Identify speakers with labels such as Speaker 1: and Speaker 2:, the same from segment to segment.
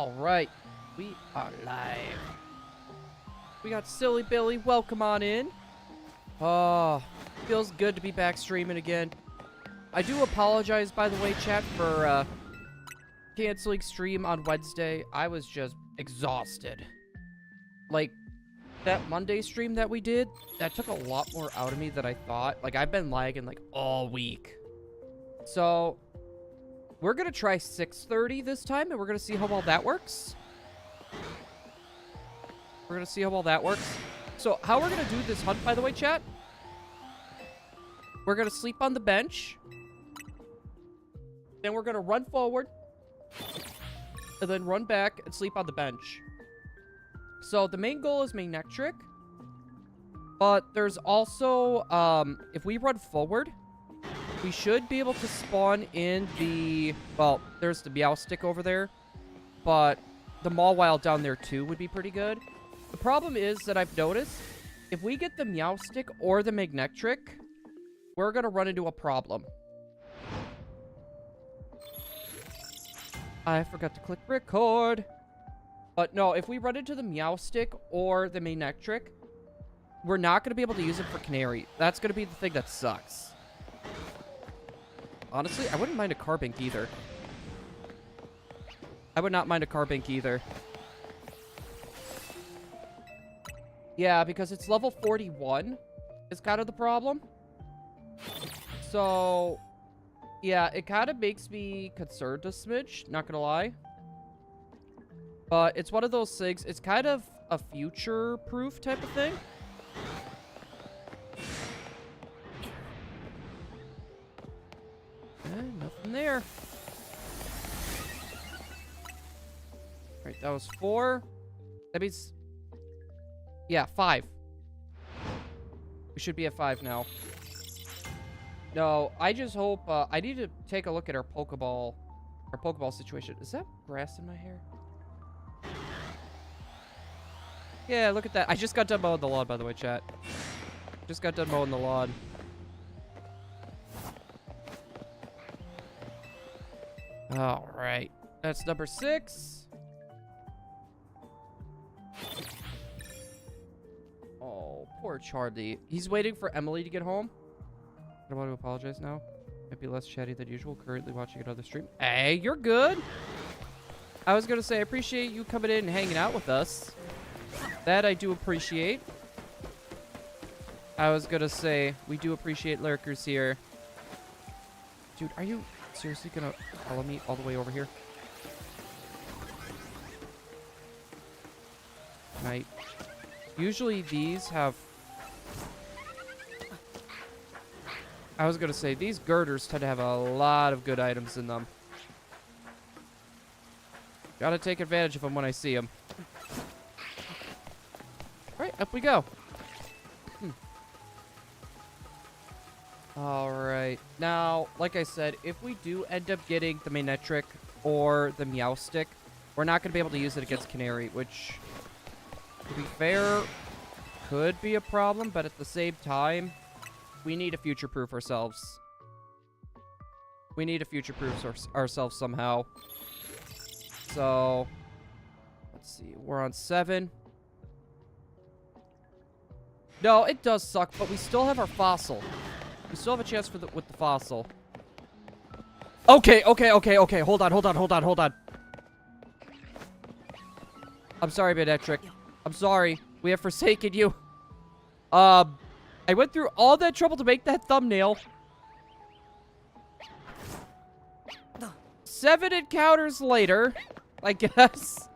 Speaker 1: All right, we are live. We got Silly Billy. Welcome on in. Oh, feels good to be back streaming again. I do apologize, by the way, chat, for canceling stream on Wednesday. I was just exhausted. Like, that Monday stream that we did, that took a lot more out of me than I thought. Like, I've been lagging, like, all week. So, we're gonna try 6:30 this time, and we're gonna see how well that works. We're gonna see how well that works. So, how we're gonna do this hunt, by the way, chat? We're gonna sleep on the bench. Then we're gonna run forward. And then run back and sleep on the bench. So, the main goal is main neck trick. But there's also, if we run forward, we should be able to spawn in the... Well, there's the meow stick over there. But the Mawile down there, too, would be pretty good. The problem is that I've noticed, if we get the meow stick or the magnetic trick, we're going to run into a problem. I forgot to click record. But no, if we run into the meow stick or the magnetic trick, we're not going to be able to use it for Canary. That's going to be the thing that sucks. Honestly, I wouldn't mind a Carbink either. I would not mind a Carbink either. Yeah, because it's level 41 is kind of the problem. So, yeah, it kind of makes me concerned a smidge, not gonna lie. But it's one of those things, it's kind of a future-proof type of thing. Nothing there. Alright, that was 4. That means... Yeah, 5. We should be at 5 now. No, I just hope... I need to take a look at our Pokeball situation. Is that grass in my hair? Yeah, look at that. I just got done mowing the lawn, by the way, chat. Just got done mowing the lawn. Alright. That's number 6. Oh, poor Charlie. He's waiting for Emily to get home. I want to apologize now. Might be less chatty than usual. Currently watching another stream. Hey, you're good. I was going to say, I appreciate you coming in and hanging out with us. That I do appreciate. I was going to say, we do appreciate lurkers here. Dude, are you... seriously gonna follow me all the way over here? Right. Usually these have... I was gonna say, these girders tend to have a lot of good items in them. Gotta take advantage of them when I see them. Alright, up we go. Alright. Now, like I said, if we do end up getting the magnetic trick or the meow stick, we're not going to be able to use it against Canary, which, to be fair, could be a problem, but at the same time, we need to future-proof ourselves. We need to future-proof ourselves somehow. So, let's see. We're on 7. No, it does suck, but we still have our fossil. We still have a chance with the fossil. Okay. Hold on. I'm sorry, Magnetric. I'm sorry. We have forsaken you. I went through all that trouble to make that thumbnail. 7 encounters later, I guess.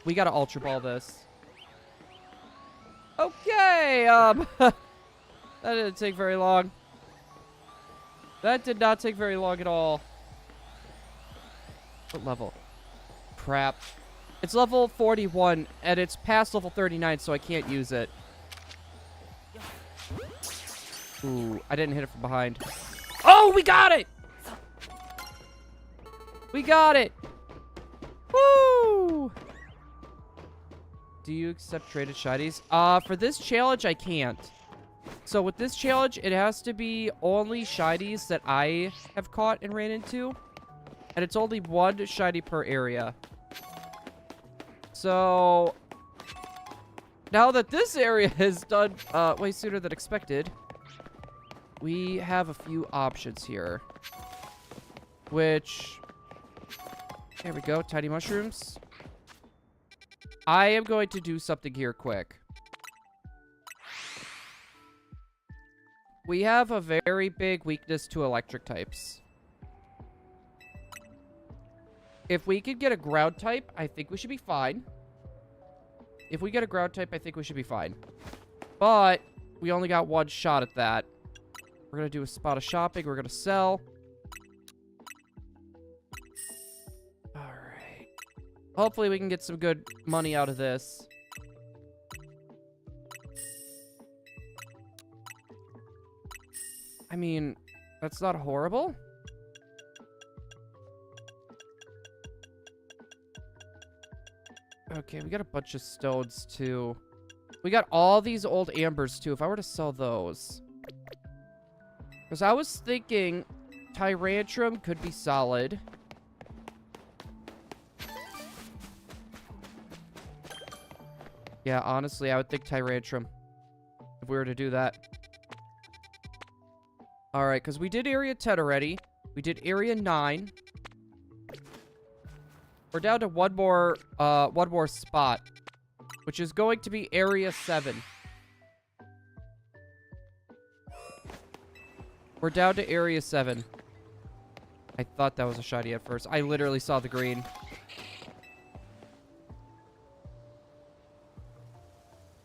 Speaker 1: We gotta Ultra Ball this. Okay, that didn't take very long. That did not take very long at all. What level? Crap. It's level 41, and it's past level 39, so I can't use it. Ooh, I didn't hit it from behind. Oh, we got it! We got it! Woo! Do you accept traded shinies? For this challenge, I can't. So with this challenge, it has to be only shinies that I have caught and ran into. And it's only one shiny per area. So now that this area is done way sooner than expected, we have a few options here. Which, there we go, tiny mushrooms. I am going to do something here quick. We have a very big weakness to electric types. If we could get a ground type, I think we should be fine. If we get a ground type, I think we should be fine. But we only got one shot at that. We're going to do a spot of shopping. We're going to sell. Alright. Hopefully we can get some good money out of this. I mean, that's not horrible. Okay, we got a bunch of stones, too. We got all these old ambers, too. If I were to sell those. Because I was thinking Tyrantrum could be solid. Yeah, honestly, I would think Tyrantrum. If we were to do that. Alright, because we did Area 10 already. We did Area 9. We're down to one more spot. Which is going to be Area 7. We're down to Area 7. I thought that was a shiny at first. I literally saw the green.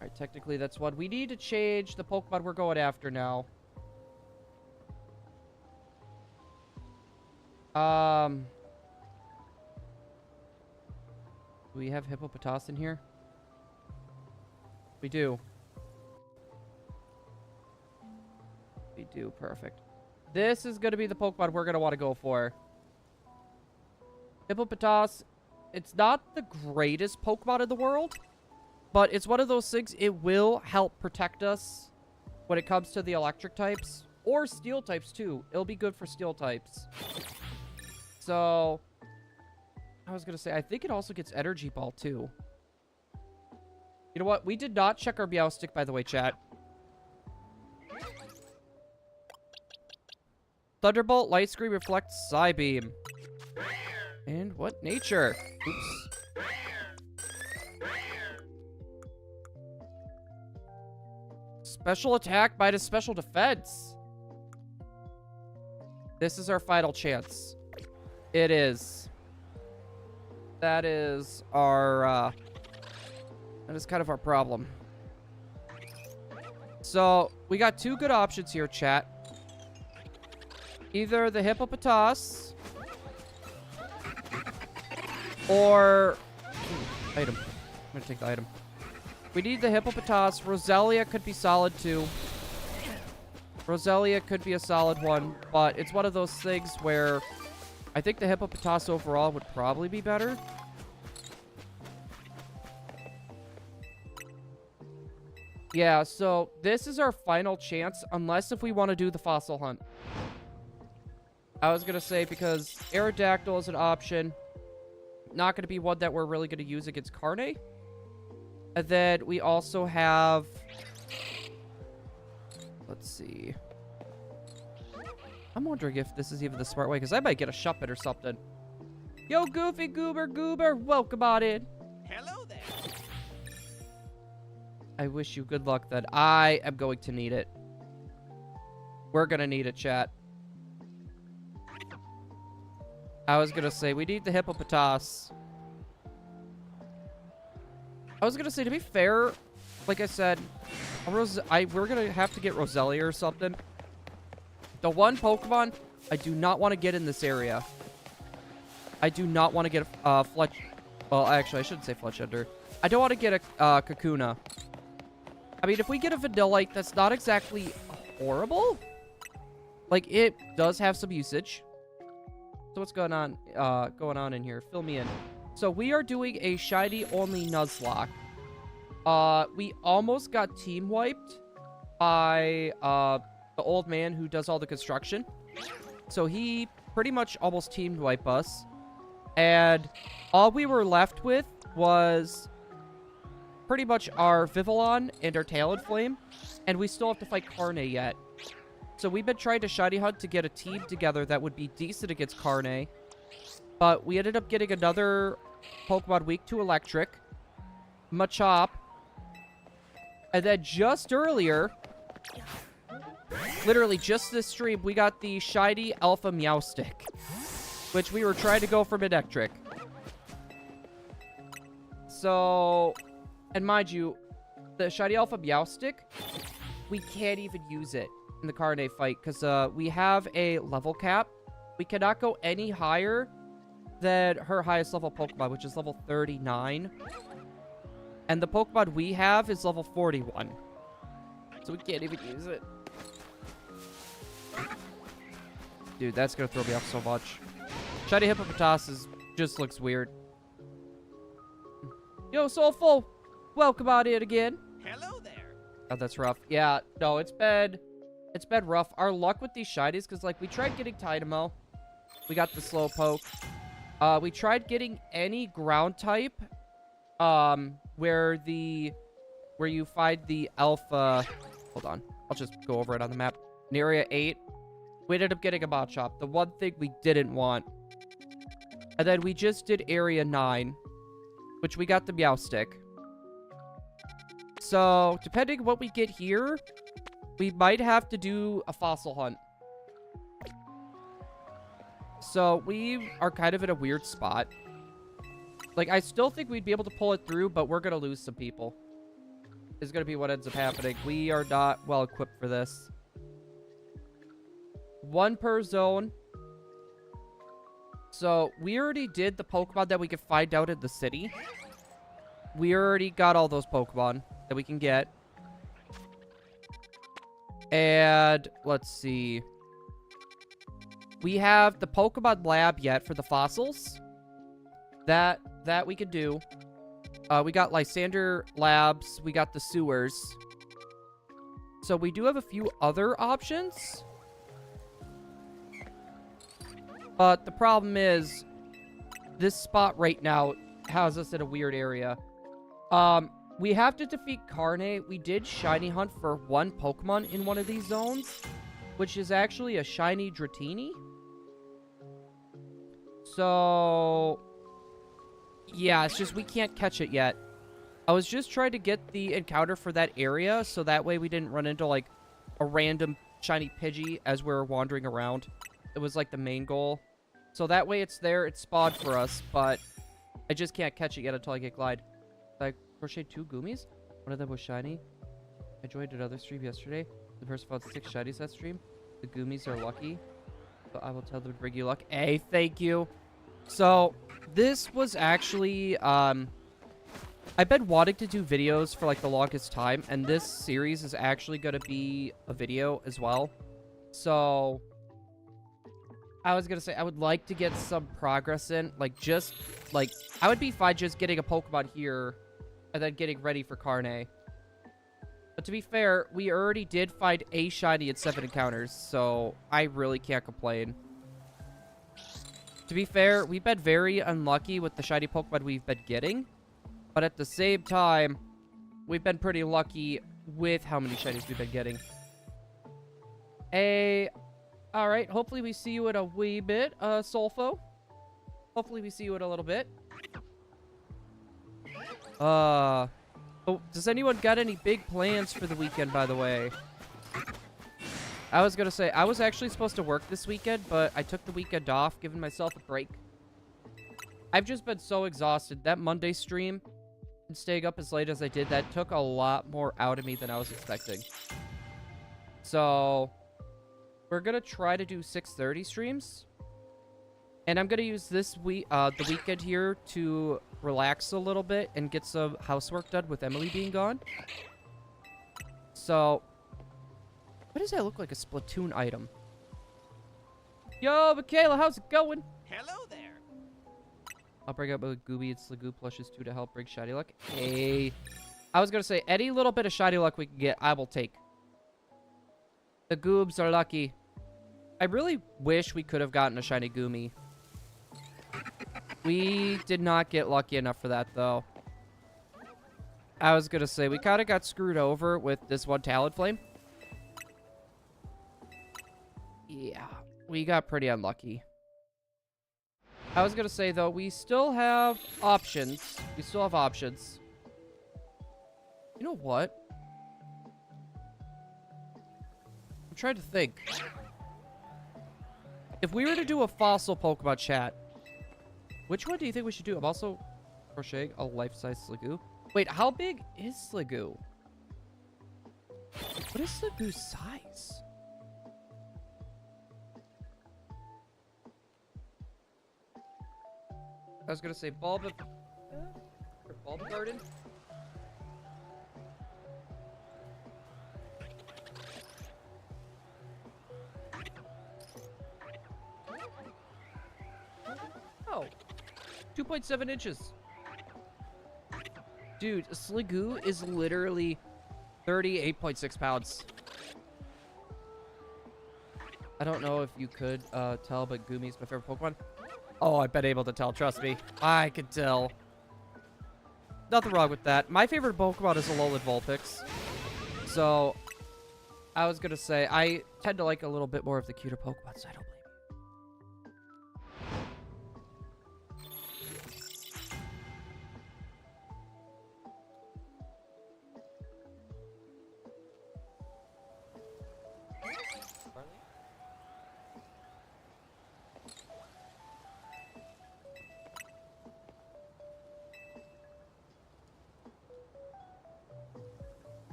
Speaker 1: Alright, technically that's one. We need to change the Pokemon we're going after now. Do we have Hippopotas in here? We do. We do. Perfect. This is going to be the Pokemon we're going to want to go for. Hippopotas, it's not the greatest Pokemon in the world, but it's one of those things, it will help protect us when it comes to the electric types. Or steel types, too. It'll be good for steel types. So, I was going to say, I think it also gets Energy Ball, too. You know what? We did not check our Meowstic, by the way, chat. Thunderbolt, Light Screen, Reflect, Psybeam. And what? Nature. Oops. Special attack, minus special defense. This is our final chance. It is. That is our, that is kind of our problem. So, we got two good options here, chat. Either the Hippopotas or item. I'm gonna take the item. We need the Hippopotas. Roselia could be solid too. Roselia could be a solid one, but it's one of those things where I think the Hippopotas overall would probably be better. Yeah, so this is our final chance, unless if we want to do the fossil hunt. I was going to say, because Aerodactyl is an option. Not going to be one that we're really going to use against Carne. And then we also have... Let's see. I'm wondering if this is even the smart way, because I might get a Shuppet or something. Yo, Goofy Goober, welcome on in.
Speaker 2: Hello there.
Speaker 1: I wish you good luck then. I am going to need it. We're going to need it, chat. I was going to say, we need the Hippopotas. I was going to say, to be fair, like I said, we're going to have to get Roselia or something. The one Pokemon I do not want to get in this area. I do not want to get a Fletch... Well, actually, I shouldn't say Fletchender. I don't want to get a Kakuna. I mean, if we get a Vanillite, that's not exactly horrible. Like, it does have some usage. So what's going on in here? Fill me in. So we are doing a shiny-only Nuzlocke. We almost got team wiped by the old man who does all the construction. So he pretty much almost teamed wipe us. And all we were left with was pretty much our Vivillon and our Talonflame. And we still have to fight Carne yet. So we've been trying to shiny hunt to get a team together that would be decent against Carne. But we ended up getting another Pokemon weak to Electric, Machop. And then just earlier, literally just this stream, we got the shiny Alpha Meowstic, which we were trying to go from Electric. So, and mind you, the shiny Alpha Meowstic, we can't even use it in the Carne fight because we have a level cap. We cannot go any higher than her highest level Pokemon, which is level 39. And the Pokemon we have is level 41. So we can't even use it. Dude, that's gonna throw me off so much. Shiny Hippopotamus just looks weird. Yo, Soulful! Welcome on in again.
Speaker 2: Hello there.
Speaker 1: Oh, that's rough. Yeah, no, it's been rough. Our luck with these shinies, because, like, we tried getting Tynamo. We got the Slowpoke. We tried getting any ground type, where you find the Alpha... Hold on. I'll just go over it on the map. In Area 8, we ended up getting a Machop. The one thing we didn't want. And then we just did Area 9, which we got the Meowstic. So, depending on what we get here, we might have to do a fossil hunt. So, we are kind of in a weird spot. Like, I still think we'd be able to pull it through, but we're going to lose some people. Is going to be what ends up happening. We are not well equipped for this. 1 per zone. So, we already did the Pokemon that we could find out in the city. We already got all those Pokemon that we can get. And, let's see. We have the Pokemon Lab yet for the fossils. That we could do. We got Lysander Labs. We got the sewers. So we do have a few other options. But the problem is, this spot right now has us in a weird area. We have to defeat Carne. We did shiny hunt for 1 Pokemon in one of these zones, which is actually a shiny Dratini. So, yeah, it's just we can't catch it yet. I was just trying to get the encounter for that area, so that way we didn't run into, like, a random shiny Pidgey as we're wandering around. It was, like, the main goal. So that way it's there, it's spawned for us, but I just can't catch it yet until I get Glide. I crocheted 2 Goomies. One of them was shiny. I joined another stream yesterday. The person found 6 shinies that stream. The Goomies are lucky, but I will tell them to bring you luck. Hey, thank you. So, this was actually, I've been wanting to do videos for, like, the longest time, and this series is actually going to be a video as well. So, I was going to say, I would like to get some progress in, like, just, like, I would be fine just getting a Pokemon here, and then getting ready for Carne. But to be fair, we already did find a shiny in 7 encounters, so I really can't complain. To be fair, we've been very unlucky with the shiny Pokemon we've been getting. But at the same time, we've been pretty lucky with how many shinies we've been getting. Alright, hopefully we see you in a wee bit, Solfo. Hopefully we see you in a little bit. Oh, does anyone got any big plans for the weekend, by the way? I was gonna say, I was actually supposed to work this weekend, but I took the weekend off, giving myself a break. I've just been so exhausted. That Monday stream, and staying up as late as I did, that took a lot more out of me than I was expecting. So, we're gonna try to do 6:30 streams. And I'm gonna use this week, the weekend here to relax a little bit and get some housework done with Emily being gone. So, why does that look like a Splatoon item? Yo, Michaela, how's it going?
Speaker 2: Hello there.
Speaker 1: I'll bring up a Gooby and Slagoo plushes too to help bring shiny luck. Hey. I was gonna say, any little bit of shiny luck we can get, I will take. The Goobs are lucky. I really wish we could have gotten a shiny Goomy. We did not get lucky enough for that, though. I was gonna say, we kind of got screwed over with this one Talonflame. Yeah, we got pretty unlucky. I was gonna say, though, we still have options. We still have options. You know what? I'm trying to think. If we were to do a fossil Pokemon chat, which one do you think we should do? I'm also crocheting a life-size Sliggoo. Wait, how big is Sliggoo? What is Sliggoo's size? I was gonna say Bulb Garden. Oh, 2.7 inches. Dude, Sliggoo is literally 38.6 pounds. I don't know if you could tell, but Goomy's my favorite Pokemon. Oh, I've been able to tell, trust me. I could tell. Nothing wrong with that. My favorite Pokemon is Alolan Vulpix. So, I was gonna say, I tend to like a little bit more of the cuter Pokemon, so I don't blame you.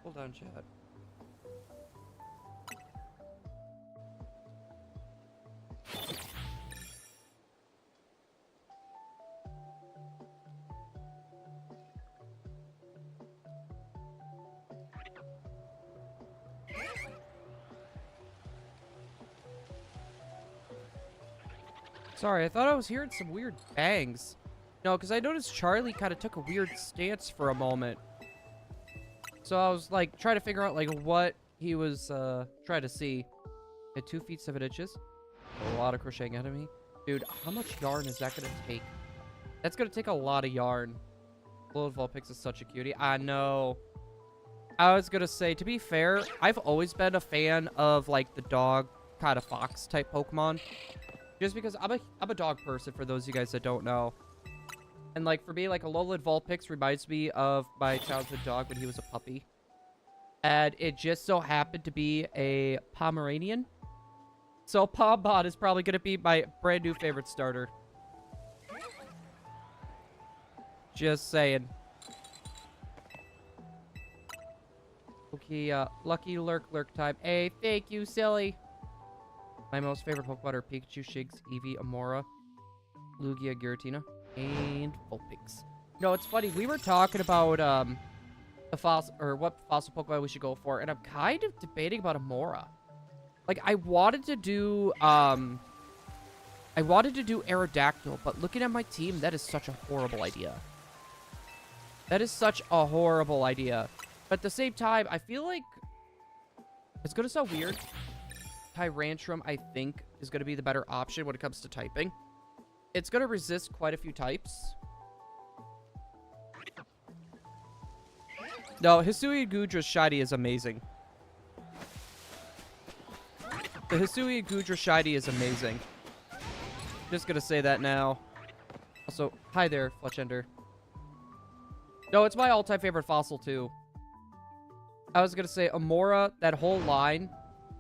Speaker 1: Hold on, chat. Sorry, I thought I was hearing some weird bangs. No, because I noticed Charlie kind of took a weird stance for a moment. So I was like trying to figure out like what he was trying to see. At 2 feet 7 inches. A lot of crocheting out of me. Dude, how much yarn is that gonna take? That's gonna take a lot of yarn. Alolan Vulpix is such a cutie. I know. I was gonna say, to be fair, I've always been a fan of like the dog kind of fox type Pokemon. Just because I'm a dog person, for those of you guys that don't know. And like for me, like Alolan Vulpix reminds me of my childhood dog when he was a puppy. And it just so happened to be a Pomeranian. So Pombot is probably going to be my brand new favorite starter. Just saying. Okay, lucky lurk time. Hey, thank you, silly. My most favorite Pokemon are Pikachu, Shigs, Eevee, Amora, Lugia, Giratina, and Vulpix. No, it's funny. We were talking about the fossil, or what fossil Pokemon we should go for, and I'm kind of debating about Amora. Like, I wanted to do Aerodactyl, but looking at my team, that is such a horrible idea. That is such a horrible idea. But at the same time, I feel like it's gonna sound weird. Tyrantrum, I think, is going to be the better option when it comes to typing. It's going to resist quite a few types. No, Hisui Gudra's shiny is amazing. The Hisui Gudra shiny is amazing. Just going to say that now. Also, hi there, Fletchender. No, it's my all-time favorite fossil, too. I was going to say, Amora, that whole line...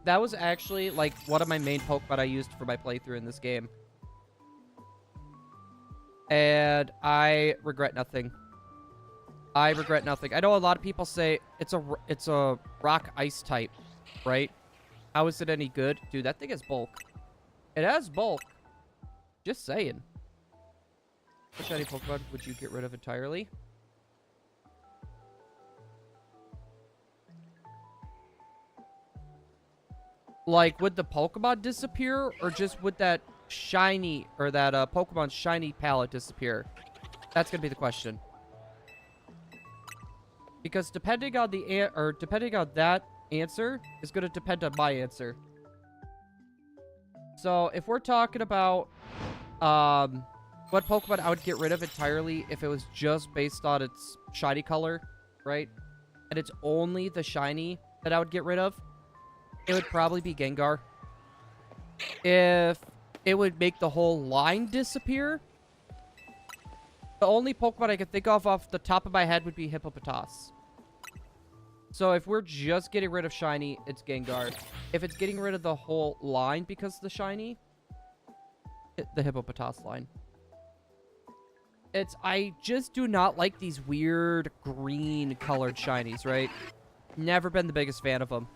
Speaker 1: That was actually, like, one of my main Pokemon I used for my playthrough in this game. And I regret nothing. I regret nothing. I know a lot of people say it's a rock ice type, right? How is it any good? Dude, that thing has bulk. It has bulk. Just saying. What shiny Pokemon would you get rid of entirely? Like, would the Pokemon disappear, or just would that shiny, or that Pokemon shiny palette disappear? That's gonna be the question. Because depending on depending on that answer is going to depend on my answer. So if we're talking about what Pokemon I would get rid of entirely if it was just based on its shiny color, right? And it's only the shiny that I would get rid of, it would probably be Gengar. If it would make the whole line disappear, the only Pokemon I could think of off the top of my head would be Hippopotas. So if we're just getting rid of shiny, it's Gengar. If it's getting rid of the whole line because of the shiny, the Hippopotas line. I just do not like these weird green colored shinies, right? Never been the biggest fan of them.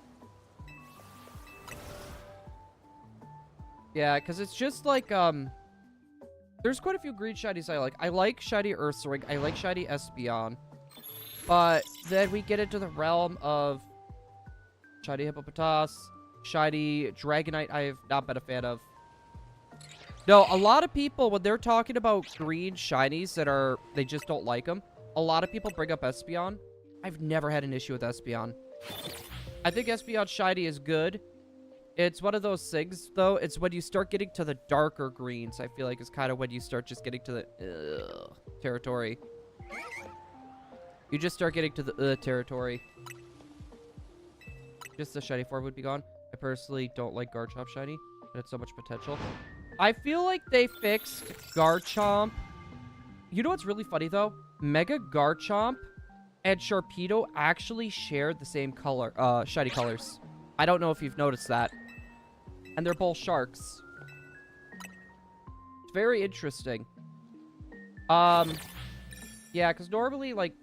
Speaker 1: Yeah, because it's just like, there's quite a few green shinies I like. I like shiny Ursaring. I like shiny Espeon. But then we get into the realm of shiny Hippopotas, shiny Dragonite I have not been a fan of. No, a lot of people, when they're talking about green shinies that they just don't like them, a lot of people bring up Espeon. I've never had an issue with Espeon. I think Espeon shiny is good. It's one of those things, though. It's when you start getting to the darker greens, I feel like is kind of when you start just getting to the territory. You just start getting to the territory. Just the shiny form would be gone. I personally don't like Garchomp shiny, but it's so much potential. I feel like they fixed Garchomp. You know what's really funny, though? Mega Garchomp and Sharpedo actually share the same color, shiny colors. I don't know if you've noticed that. And they're both sharks. It's very interesting. Yeah, because normally, like,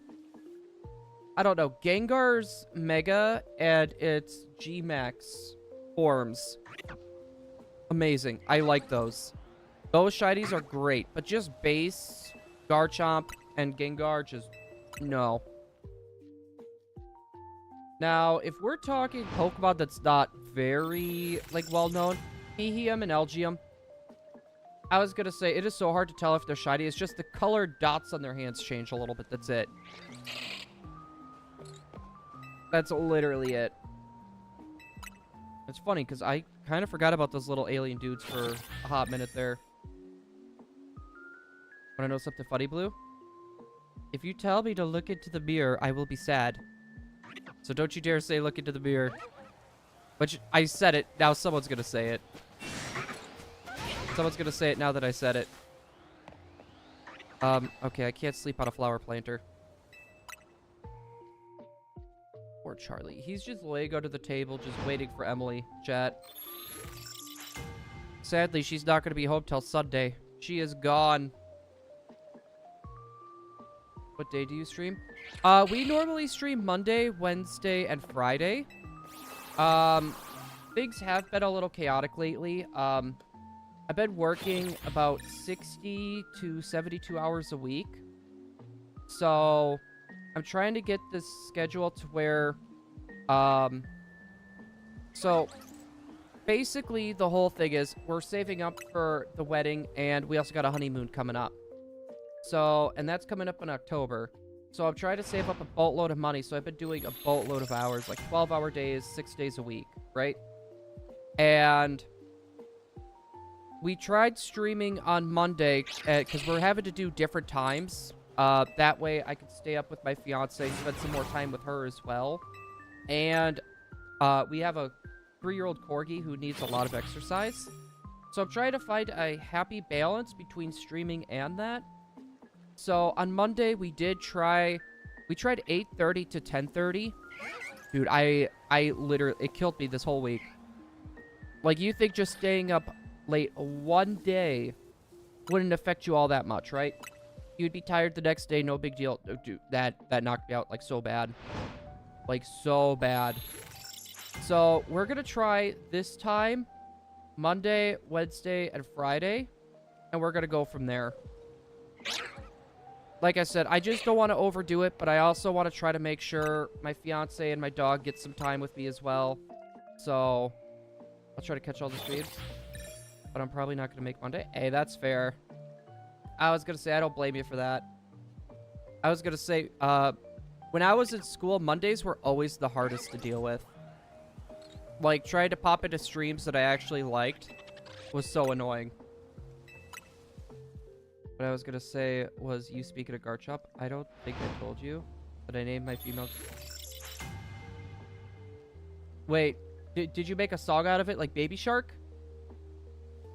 Speaker 1: I don't know, Gengar's Mega and its G-Max forms. Amazing. I like those. Those shinies are great, but just base Garchomp and Gengar, just no. Now, if we're talking Pokemon that's not very, like, well-known, Ehium and Elgium, I was gonna say, it is so hard to tell if they're shiny. It's just the colored dots on their hands change a little bit. That's it. That's literally it. It's funny, because I kind of forgot about those little alien dudes for a hot minute there. Wanna know something funny, Blue? If you tell me to look into the mirror, I will be sad. So don't you dare say look into the mirror. Which, I said it. Now someone's gonna say it. Someone's gonna say it now that I said it. Okay, I can't sleep on a flower planter. Poor Charlie. He's just laying under the table, just waiting for Emily. Chat. Sadly, she's not gonna be home till Sunday. She is gone. What day do you stream? We normally stream Monday, Wednesday, and Friday. Things have been a little chaotic lately. I've been working about 60 to 72 hours a week. So, I'm trying to get this schedule to where, so, basically, the whole thing is we're saving up for the wedding, and we also got a honeymoon coming up. So, and that's coming up in October. So I'm trying to save up a boatload of money. So I've been doing a boatload of hours, like 12-hour days, 6 days a week, right? And we tried streaming on Monday because we're having to do different times. That way I could stay up with my fiance, spend some more time with her as well. And we have a 3-year-old corgi who needs a lot of exercise. So I'm trying to find a happy balance between streaming and that. So on Monday we tried 8:30 to 10:30. Dude, I literally, it killed me this whole week. Like, you think just staying up late one day wouldn't affect you all that much, right? You'd be tired the next day, no big deal. Dude, that knocked me out like so bad. Like so bad. So we're gonna try this time Monday, Wednesday, and Friday, and we're gonna go from there. Like I said, I just don't want to overdo it, but I also want to try to make sure my fiance and my dog get some time with me as well. So, I'll try to catch all the streams. But I'm probably not going to make Monday. Hey, that's fair. I was going to say, I don't blame you for that. I was going to say, When I was in school, Mondays were always the hardest to deal with. Like, trying to pop into streams that I actually liked was so annoying. What I was gonna say was, you speak at a guard shop. I don't think I told you that I named my female... Wait, did you make a song out of it, like Baby Shark?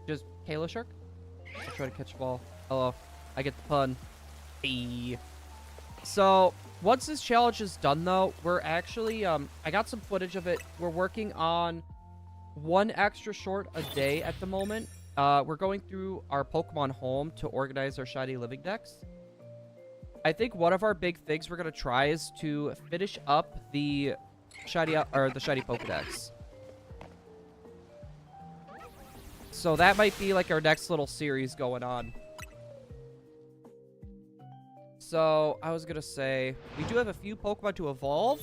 Speaker 1: Just Kayla Shark? I'll try to catch a ball. Hello. I get the pun. Hey. So, once this challenge is done, though, we're actually, I got some footage of it. We're working on one extra short a day at the moment. We're going through our Pokemon home to organize our shiny living decks. I think one of our big things we're going to try is to finish up the shiny Pokedex. So that might be like our next little series going on. So, I was gonna say, we do have a few Pokemon to evolve,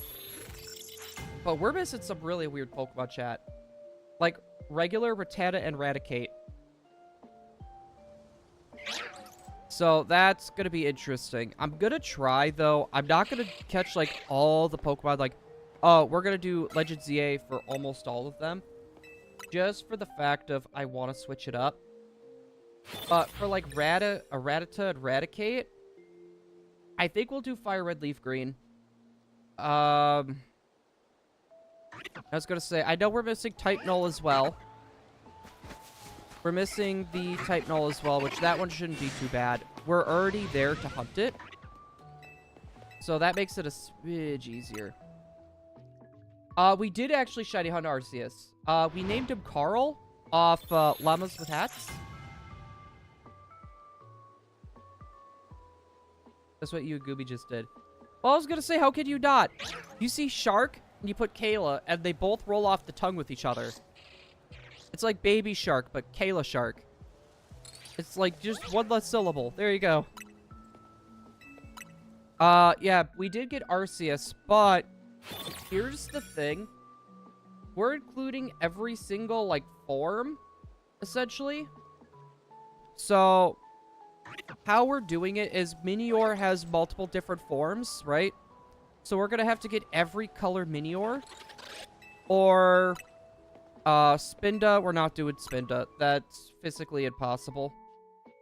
Speaker 1: but we're missing some really weird Pokemon, chat. Like, regular Rattata and Raticate. So, that's gonna be interesting. I'm gonna try, though. I'm not gonna catch, like, all the Pokemon, like, oh, we're gonna do Legend ZA for almost all of them. Just for the fact of, I want to switch it up. But for, like, Rattata and Raticate, I think we'll do Fire Red Leaf Green. I was gonna say, I know we're missing Type Null as well. We're missing the Type Null as well, which that one shouldn't be too bad. We're already there to hunt it. So that makes it a smidge easier. We did actually shiny hunt Arceus. We named him Carl off Llamas with Hats. That's what you and Gooby just did. Well, I was gonna say, how could you not? You see Shark, and you put Kayla, and they both roll off the tongue with each other. It's like Baby Shark, but Kayla Shark. It's like just one less syllable. There you go. Yeah, we did get Arceus, but here's the thing. We're including every single, like, form, essentially. So... how we're doing it is Minior has multiple different forms, right? So we're going to have to get every color Minior. Or, Spinda. We're not doing Spinda. That's physically impossible.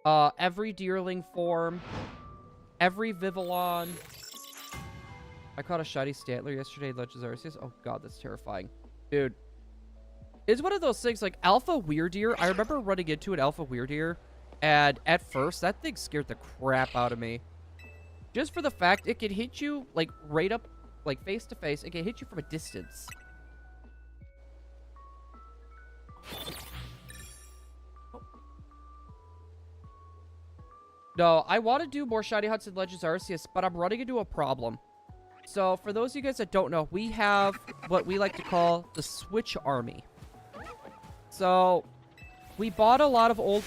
Speaker 1: Every Deerling form. Every Vivillon. I caught a shiny Stantler yesterday in Legends Arceus. Oh god, that's terrifying. Dude. It's one of those things, like, Alpha Weirdeer. I remember running into an Alpha Weirdeer. And at first, that thing scared the crap out of me. Just for the fact it can hit you, like, right up, like, face to face. It can hit you from a distance. No, I want to do more shiny hunts in Legends Arceus, but I'm running into a problem. So, for those of you guys that don't know, we have what we like to call the Switch Army. So... we bought a lot of old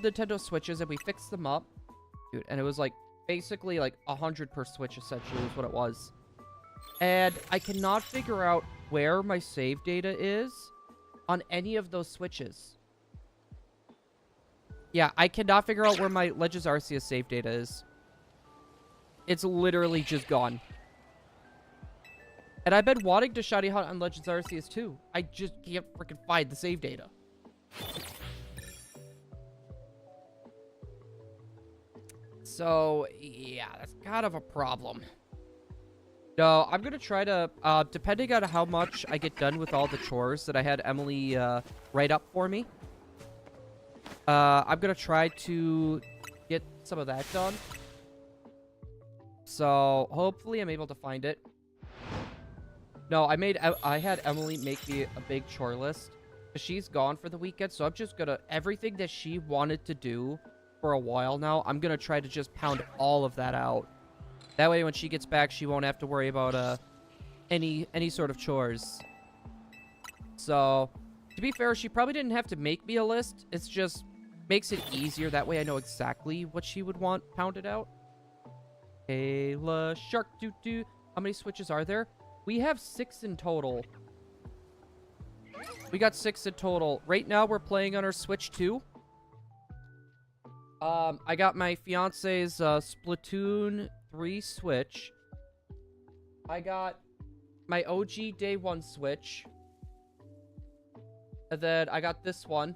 Speaker 1: Nintendo Switches and we fixed them up. Dude, and it was like basically like 100 per Switch essentially is what it was. And I cannot figure out where my save data is on any of those Switches. Yeah, I cannot figure out where my Legends Arceus save data is. It's literally just gone. And I've been wanting to shiny hunt on Legends Arceus too. I just can't freaking find the save data. So, yeah, that's kind of a problem. No, I'm going to try to, depending on how much I get done with all the chores that I had Emily write up for me, I'm going to try to get some of that done. So, hopefully I'm able to find it. No, I had Emily make me a big chore list. She's gone for the weekend, so I'm just gonna... everything that she wanted to do for a while now, I'm gonna try to just pound all of that out. That way, when she gets back, she won't have to worry about, any sort of chores. So, to be fair, she probably didn't have to make me a list. It's just... makes it easier. That way I know exactly what she would want pounded out. Kayla Shark Doo-Doo. How many Switches are there? We have 6 in total. We got 6 in total. Right now, we're playing on our Switch 2. I got my fiance's Splatoon 3 Switch. I got my OG day one Switch. And then I got this one.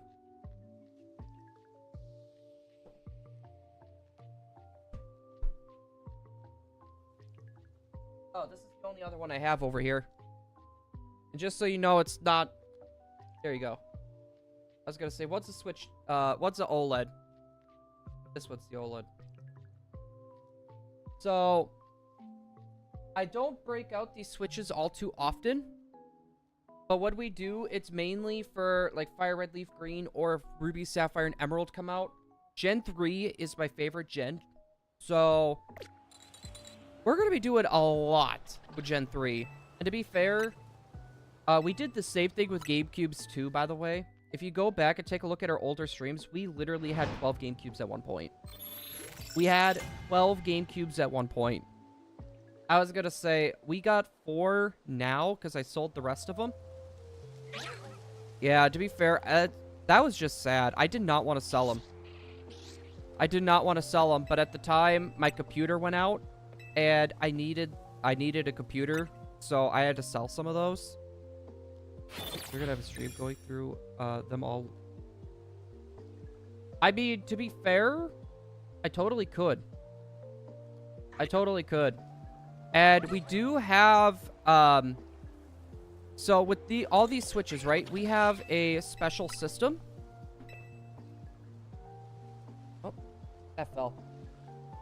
Speaker 1: Oh, this is the only other one I have over here. And just so you know, it's not... There you go. I was gonna say, what's the Switch? What's the OLED? This one's the OLED. So, I don't break out these Switches all too often. But what we do, it's mainly for, like, Fire Red Leaf Green or if Ruby, Sapphire, and Emerald come out. Gen 3 is my favorite gen. So, we're going to be doing a lot with Gen 3. And to be fair, we did the same thing with GameCubes too, by the way. If you go back and take a look at our older streams, we literally had 12 GameCubes at one point. We had 12 GameCubes at one point. I was going to say, we got 4 now because I sold the rest of them. Yeah, to be fair, that was just sad. I did not want to sell them. I did not want to sell them, but at the time, my computer went out, and I needed a computer, so I had to sell some of those. We're gonna have a stream going through them all. I mean, to be fair, I totally could. I totally could. And we do have, so with all these Switches, right, we have a special system. Oh, that fell.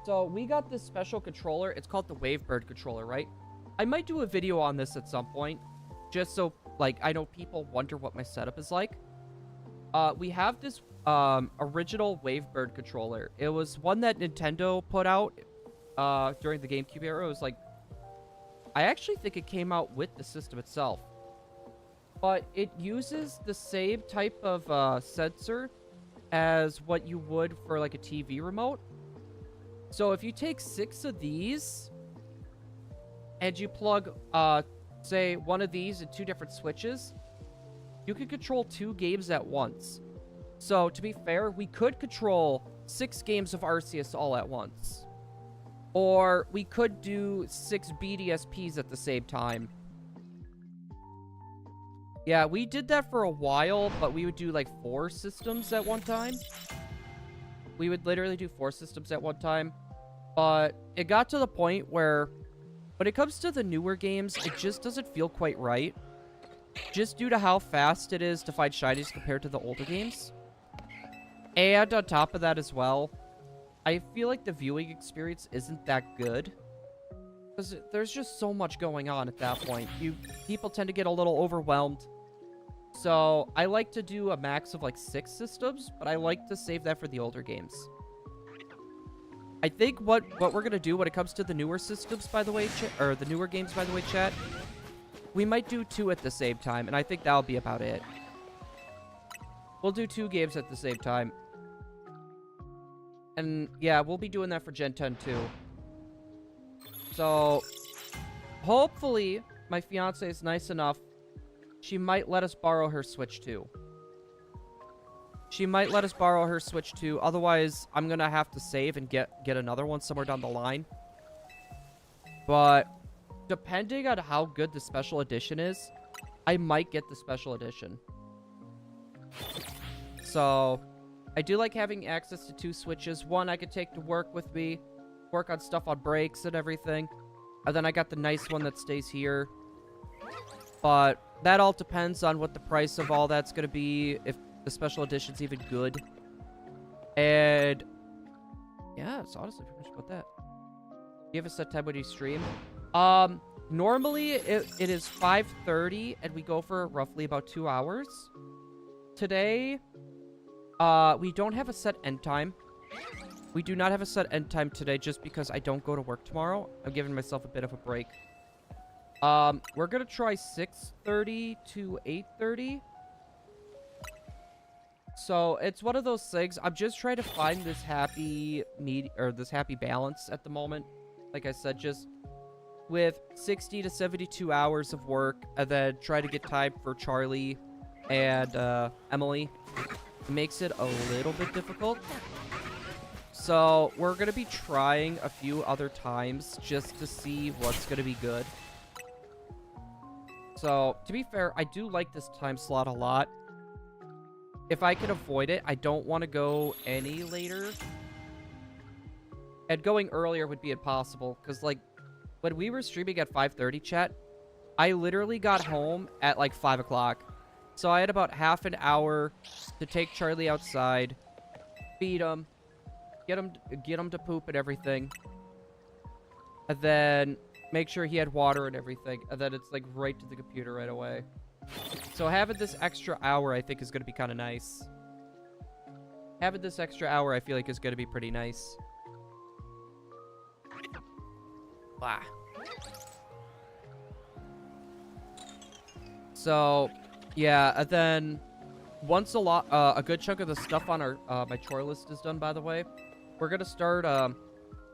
Speaker 1: So we got this special controller. It's called the Wavebird controller, right? I might do a video on this at some point, just so, like, I know people wonder what my setup is like. We have this original Wavebird controller. It was one that Nintendo put out during the GameCube era. It was like, I actually think it came out with the system itself. But it uses the same type of sensor as what you would for like a TV remote. So if you take 6 of these and you plug, say, one of these in 2 different switches, you can control 2 games at once. So to be fair, we could control 6 games of Arceus all at once. Or we could do 6 BDSPs at the same time. Yeah, we did that for a while, but we would do like 4 systems at one time. We would literally do 4 systems at one time. But it got to the point where when it comes to the newer games, it just doesn't feel quite right. Just due to how fast it is to find shinies compared to the older games. And on top of that as well, I feel like the viewing experience isn't that good. Because there's just so much going on at that point. People tend to get a little overwhelmed. So I like to do a max of like 6 systems, but I like to save that for the older games. I think what we're going to do when it comes to the newer systems, by the way, or the newer games, by the way, chat, we might do 2 at the same time, and I think that'll be about it. We'll do 2 games at the same time. And yeah, we'll be doing that for Gen 10 too. So hopefully my fiance is nice enough. She might let us borrow her Switch too. She might let us borrow her Switch too. Otherwise, I'm going to have to save and get another one somewhere down the line. But depending on how good the special edition is, I might get the special edition. So I do like having access to 2 Switches. One I could take to work with me, work on stuff on breaks and everything. And then I got the nice one that stays here. But that all depends on what the price of all that's going to be, if the special edition's even good. And yeah, it's honestly pretty much about that. Do you have a set time when you stream? Normally it is 5:30 and we go for roughly about 2 hours. Today, we don't have a set end time. We do not have a set end time today just because I don't go to work tomorrow. I'm giving myself a bit of a break. We're gonna try 6:30 to 8:30. So it's one of those things. I'm just trying to find this happy balance at the moment. Like I said, just with 60 to 72 hours of work, and then try to get time for Charlie and Emily. It makes it a little bit difficult. So we're gonna be trying a few other times just to see what's gonna be good. So, to be fair, I do like this time slot a lot. If I can avoid it, I don't want to go any later. And going earlier would be impossible. Because, like, when we were streaming at 5:30, chat, I literally got home at, like, 5 o'clock. So I had about half an hour to take Charlie outside, feed him, get him to poop and everything. And then make sure he had water and everything. And then it's, like, right to the computer right away. So having this extra hour, I think, is going to be kind of nice. Having this extra hour, I feel like, is going to be pretty nice. Blah. So, yeah, and then once a good chunk of the stuff on our my chore list is done, by the way, we're going to start...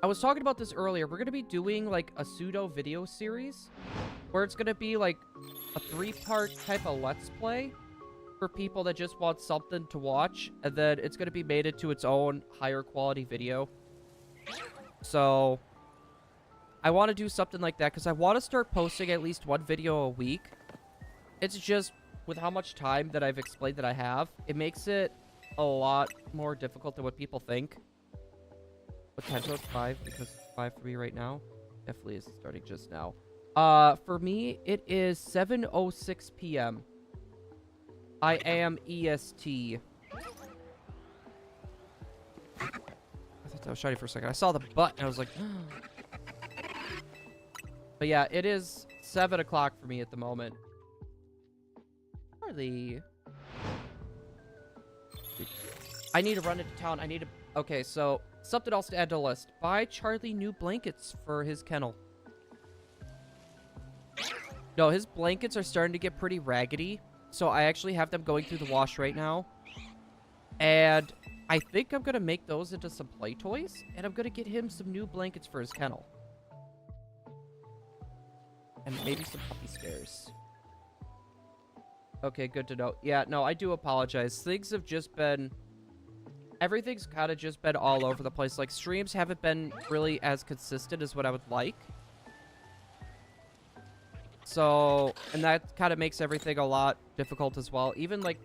Speaker 1: I was talking about this earlier. We're going to be doing, like, a pseudo video series where it's going to be, like, a 3-part type of Let's Play for people that just want something to watch. And then it's going to be made into its own higher quality video. So, I want to do something like that because I want to start posting at least one video a week. It's just, with how much time that I've explained that I have, it makes it a lot more difficult than what people think. What time zone? 5, because it's 5 for me right now. Definitely is starting just now. For me, it is 7:06 p.m. I am EST. I thought that was shiny for a second. I saw the button and I was like... But yeah, it is 7 o'clock for me at the moment. Charlie. I need to run into town. I need to... Okay, so... Something else to add to the list. Buy Charlie new blankets for his kennel. No, his blankets are starting to get pretty raggedy. So I actually have them going through the wash right now. And I think I'm going to make those into some play toys. And I'm going to get him some new blankets for his kennel. And maybe some puppy spares. Okay, good to know. Yeah, no, I do apologize. Things have just been... Everything's kind of just been all over the place. Like, streams haven't been really as consistent as what I would like. So, and that kind of makes everything a lot difficult as well. Even, like,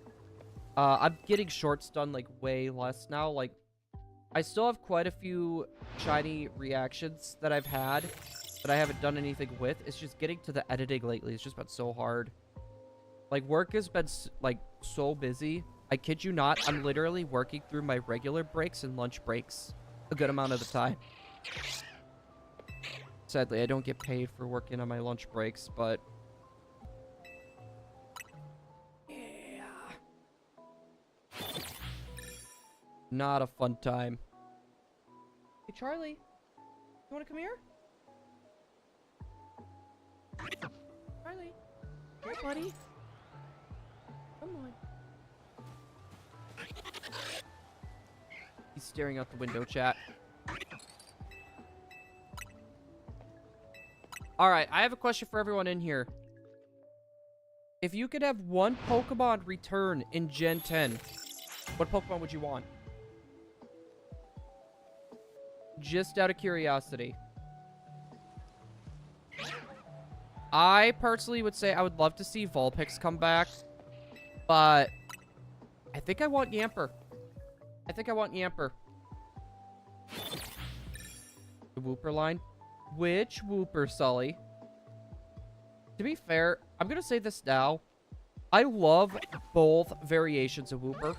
Speaker 1: I'm getting shorts done, like, way less now. Like, I still have quite a few shiny reactions that I've had that I haven't done anything with. It's just getting to the editing lately. It's just been so hard. Like, work has been, like, so busy. I kid you not, I'm literally working through my regular breaks and lunch breaks a good amount of the time. Sadly, I don't get paid for working on my lunch breaks, but... Yeah. Not a fun time. Hey, Charlie. You want to come here? Charlie. Hey, buddy. Come on. He's staring out the window, chat. Alright, I have a question for everyone in here. If you could have one Pokemon return in Gen 10, what Pokemon would you want? Just out of curiosity. I personally would say I would love to see Vulpix come back, but I think I want Yamper. I think I want Yamper. The Wooper line. Which Wooper, Sully? To be fair, I'm gonna say this now. I love both variations of Wooper.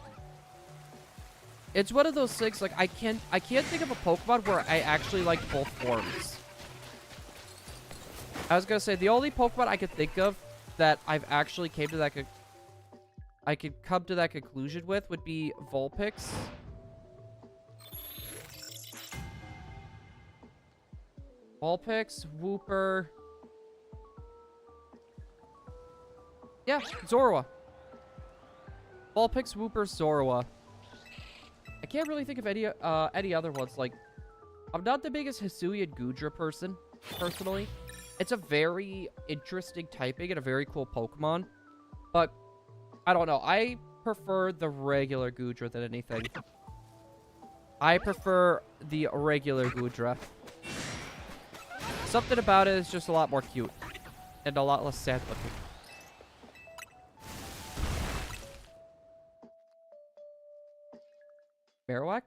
Speaker 1: It's one of those things, like, I can't think of a Pokemon where I actually like both forms. I was gonna say, the only Pokemon I could think of that I've actually came to that I could come to that conclusion with would be Vulpix. Vulpix, Wooper. Yeah, Zorua. Vulpix, Wooper, Zorua. I can't really think of any other ones. Like, I'm not the biggest Hisuian Goodra person, personally. It's a very interesting typing and a very cool Pokemon. But, I don't know. I prefer the regular Goodra than anything. I prefer the regular Goodra. Something about it is just a lot more cute. And a lot less sad looking. Marowak?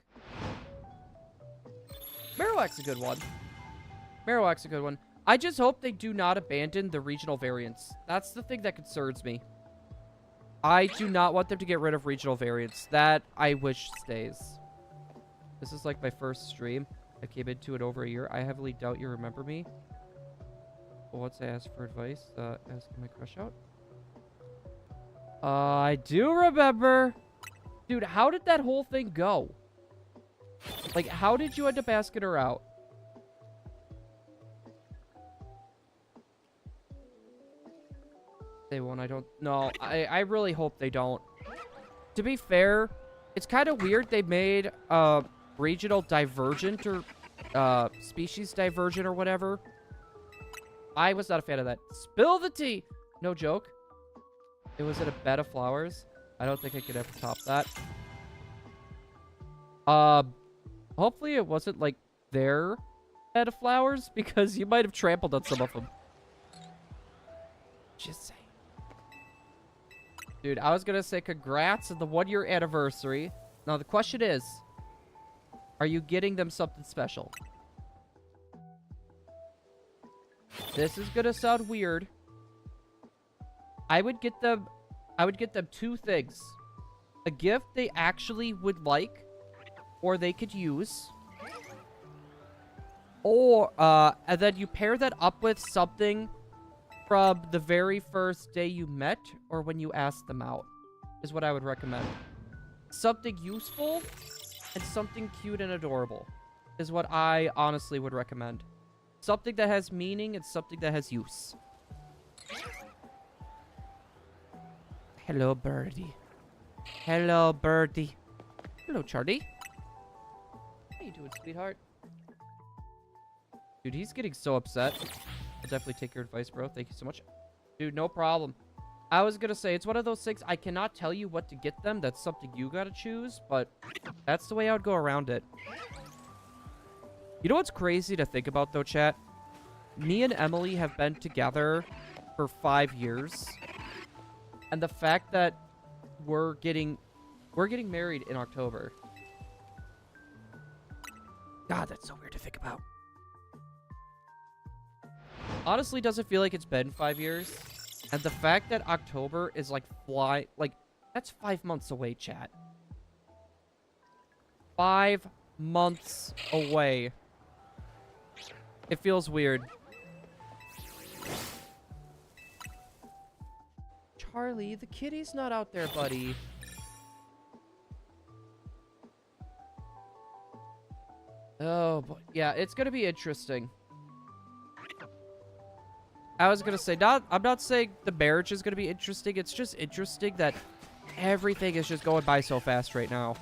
Speaker 1: Marowak's a good one. Marowak's a good one. I just hope they do not abandon the regional variants. That's the thing that concerns me. I do not want them to get rid of regional variants. That I wish stays. This is like my first stream. I came into it over a year. I heavily doubt you remember me. Well, once I asked for advice, asking my crush out. I do remember. Dude, how did that whole thing go? Like, how did you end up asking her out? They won't, I don't... No, I really hope they don't. To be fair, it's kind of weird they made regional divergent or species divergent or whatever. I was not a fan of that. Spill the tea! No joke. It was in a bed of flowers. I don't think I could ever top that. Hopefully it wasn't like their bed of flowers because you might have trampled on some of them. Just saying. Dude, I was gonna say congrats on the 1-year anniversary. Now the question is, are you getting them something special? This is gonna sound weird. I would get them 2 things. A gift they actually would like or they could use. Or and then you pair that up with something from the very first day you met or when you asked them out is what I would recommend. Something useful and something cute and adorable is what I honestly would recommend. Something that has meaning and something that has use. Hello, birdie. Hello, birdie. Hello, Charlie. How you doing, sweetheart? Dude, he's getting so upset. I'll definitely take your advice, bro. Thank you so much. Dude, no problem. I was gonna say, it's one of those things, I cannot tell you what to get them. That's something you gotta choose, but that's the way I would go around it. You know what's crazy to think about, though, chat? Me and Emily have been together for 5 years. And the fact that we're getting married in October. God, that's so weird to think about. Honestly, doesn't feel like it's been 5 years. And the fact that October is like that's 5 months away, chat. 5 months away. It feels weird. Charlie, the kitty's not out there, buddy. Oh, boy. Yeah, it's gonna be interesting. I was gonna say, I'm not saying the marriage is gonna be interesting. It's just interesting that everything is just going by so fast right now.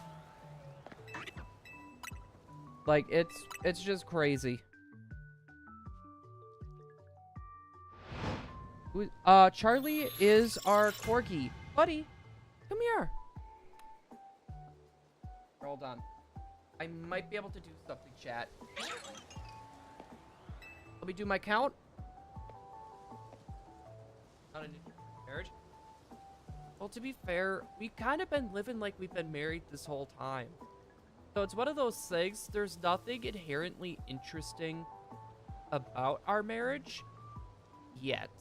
Speaker 1: Like, it's just crazy. Charlie is our corgi. Buddy, come here. Hold on. I might be able to do something, chat. Let me do my count. Not a marriage. Well, to be fair, we've kind of been living like we've been married this whole time. So it's one of those things, there's nothing inherently interesting about our marriage yet.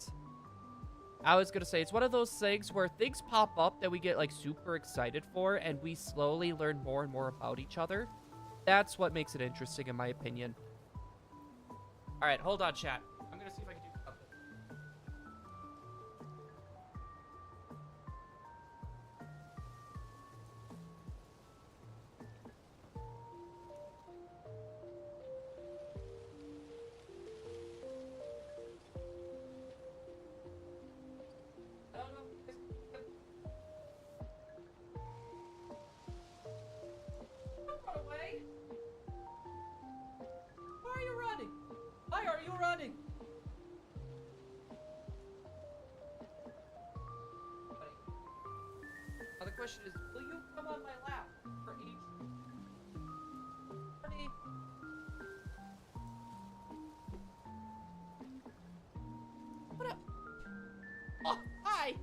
Speaker 1: I was gonna say, it's one of those things where things pop up that we get like super excited for and we slowly learn more and more about each other. That's what makes it interesting in my opinion. Alright, hold on, chat. I'm gonna see if I can do something. Running. Now the question is, will you come on my lap for each? Honey. What up? Oh, hi.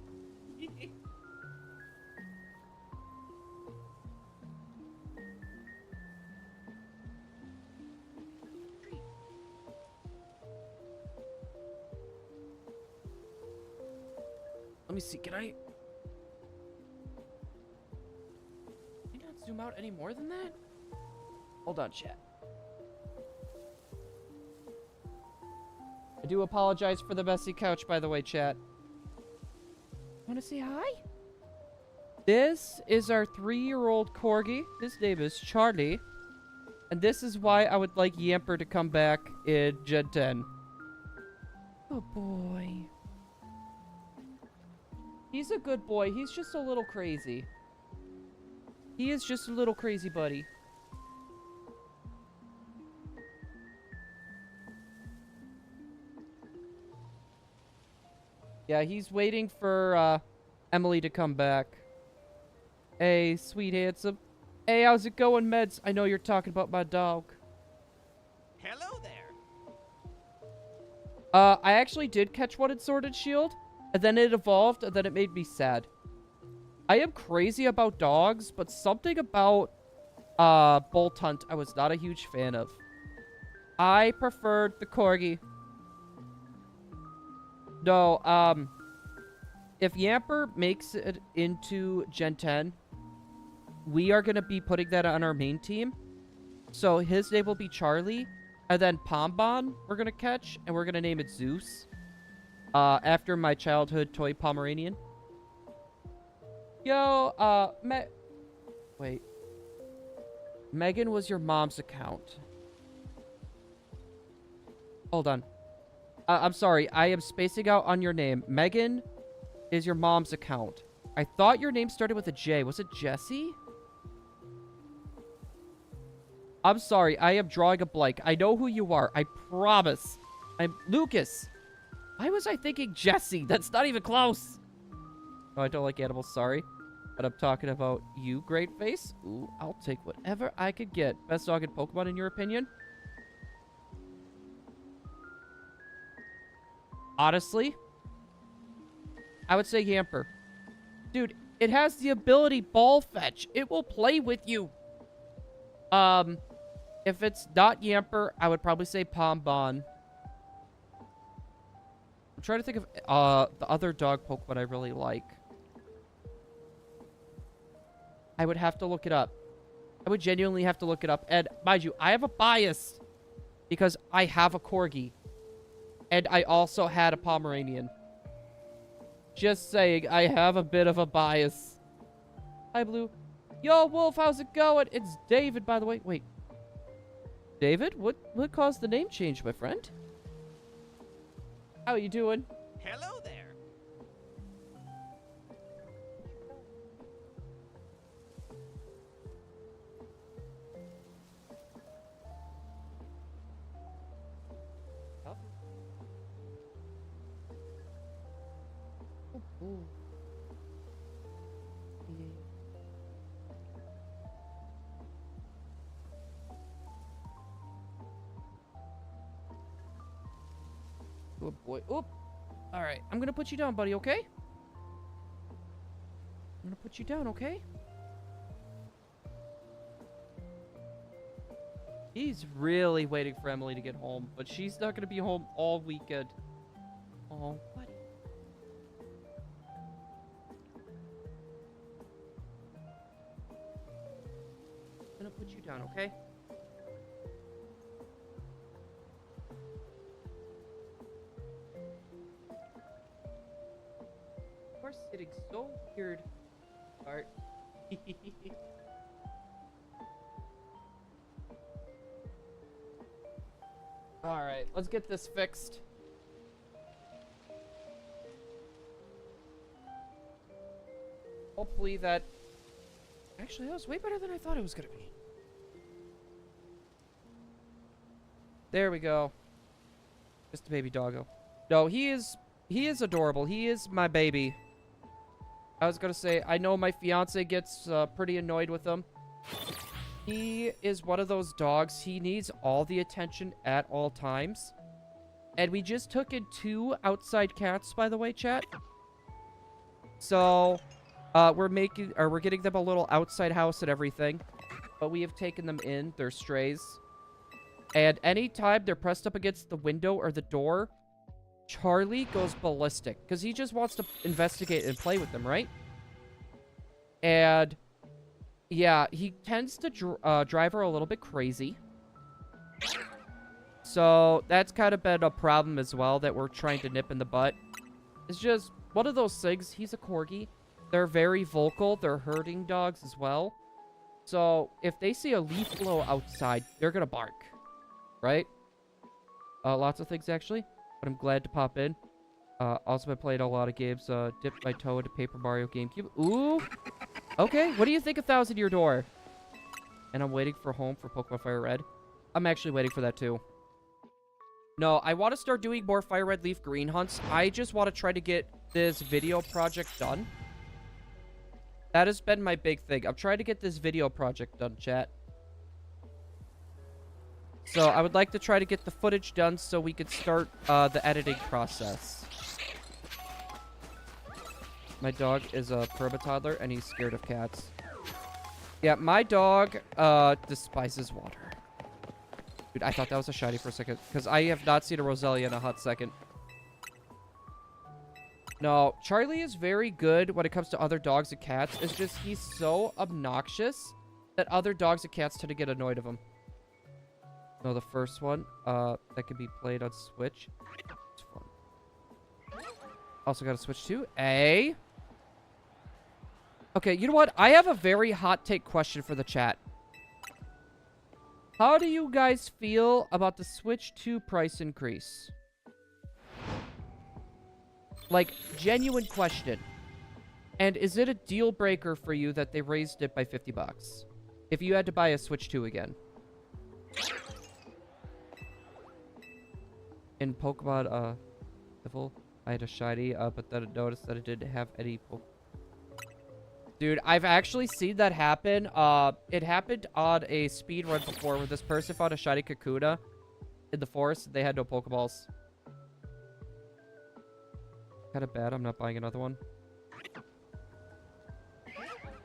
Speaker 1: Let me see. Can I not zoom out any more than that? Hold on, chat. I do apologize for the messy couch, by the way, chat. Want to say hi? This is our 3-year-old corgi. His name is Charlie. And this is why I would like Yamper to come back in Gen 10. Oh, boy. He's a good boy. He's just a little crazy. He is just a little crazy buddy. Yeah, he's waiting for Emily to come back. Hey, sweet handsome. Hey, how's it going, Meds? I know you're talking about my dog.
Speaker 2: Hello there.
Speaker 1: I actually did catch one in Sword and Shield, and then it evolved, and then it made me sad. I am crazy about dogs, but something about Bolt Hunt I was not a huge fan of. I preferred the corgi. No, if Yamper makes it into Gen 10, we are going to be putting that on our main team. So his name will be Charlie. And then Pombon we're going to catch. And we're going to name it Zeus. After my childhood toy Pomeranian. Yo, wait. Megan was your mom's account. Hold on. I'm sorry. I am spacing out on your name. Megan is your mom's account. I thought your name started with a J. Was it Jessie? I'm sorry. I am drawing a blank. I know who you are. I promise. I'm Lucas. Why was I thinking Jessie? That's not even close. Oh, I don't like animals. Sorry. But I'm talking about you, Great Face. Ooh, I'll take whatever I could get. Best dog in Pokemon, in your opinion? Honestly, I would say Yamper. Dude, it has the ability Ball Fetch. It will play with you. If it's not Yamper, I would probably say Pombon. I'm trying to think of the other dog Pokemon I really like. I would have to look it up. I would genuinely have to look it up. And mind you, I have a bias because I have a Corgi. And I also had a Pomeranian. Just saying, I have a bit of a bias. Hi, Blue. Yo, Wolf, how's it going? It's David, by the way. Wait. David? What caused the name change, my friend? How you doing?
Speaker 2: Hello there.
Speaker 1: Ooh. Yeah. Good boy. Oop. All right. I'm going to put you down, buddy, okay? I'm going to put you down, okay? He's really waiting for Emily to get home, but she's not going to be home all weekend. Oh, buddy. I'm going to put you down, okay? You're sitting so weird, Art. Alright, let's get this fixed. Hopefully that... Actually, that was way better than I thought it was gonna be. There we go. Just a baby doggo. No, he is adorable. He is my baby. I was gonna say, I know my fiance gets pretty annoyed with him. He is one of those dogs. He needs all the attention at all times. And we just took in 2 outside cats, by the way, chat. So, we're getting them a little outside house and everything. But we have taken them in. They're strays. And anytime they're pressed up against the window or the door, Charlie goes ballistic because he just wants to investigate and play with them, right? And yeah, he tends to drive her a little bit crazy. So that's kind of been a problem as well that we're trying to nip in the butt. It's just one of those things. He's a corgi. They're very vocal. They're herding dogs as well. So if they see a leaf blow outside, they're going to bark. Right? Lots of things, actually. But I'm glad to pop in. Also been playing a lot of games. Dipped my toe into Paper Mario GameCube. Ooh. Okay. What do you think of 1,000 Year Door? And I'm waiting for home for Pokemon Fire Red. I'm actually waiting for that, too. No, I want to start doing more Fire Red Leaf Green hunts. I just want to try to get this video project done. That has been my big thing. I'm trying to get this video project done, chat. So I would like to try to get the footage done so we could start the editing process. My dog is a perma toddler and he's scared of cats. Yeah, my dog despises water. Dude, I thought that was a shiny for a second because I have not seen a Roselia in a hot second. No, Charlie is very good when it comes to other dogs and cats. It's just he's so obnoxious that other dogs and cats tend to get annoyed of him. No, the first one that can be played on Switch. It's fun. Also got a Switch too. A. Okay, you know what? I have a very hot take question for the chat. How do you guys feel about the Switch 2 price increase? Like, genuine question. And is it a deal breaker for you that they raised it by 50 bucks? If you had to buy a Switch 2 again. In Pokemon, Evil, I had a shiny, but then I noticed that it didn't have any Pokemon. Dude, I've actually seen that happen. It happened on a speed run before where this person found a shiny Kakuna in the forest. They had no Pokeballs. Kind of bad. I'm not buying another one.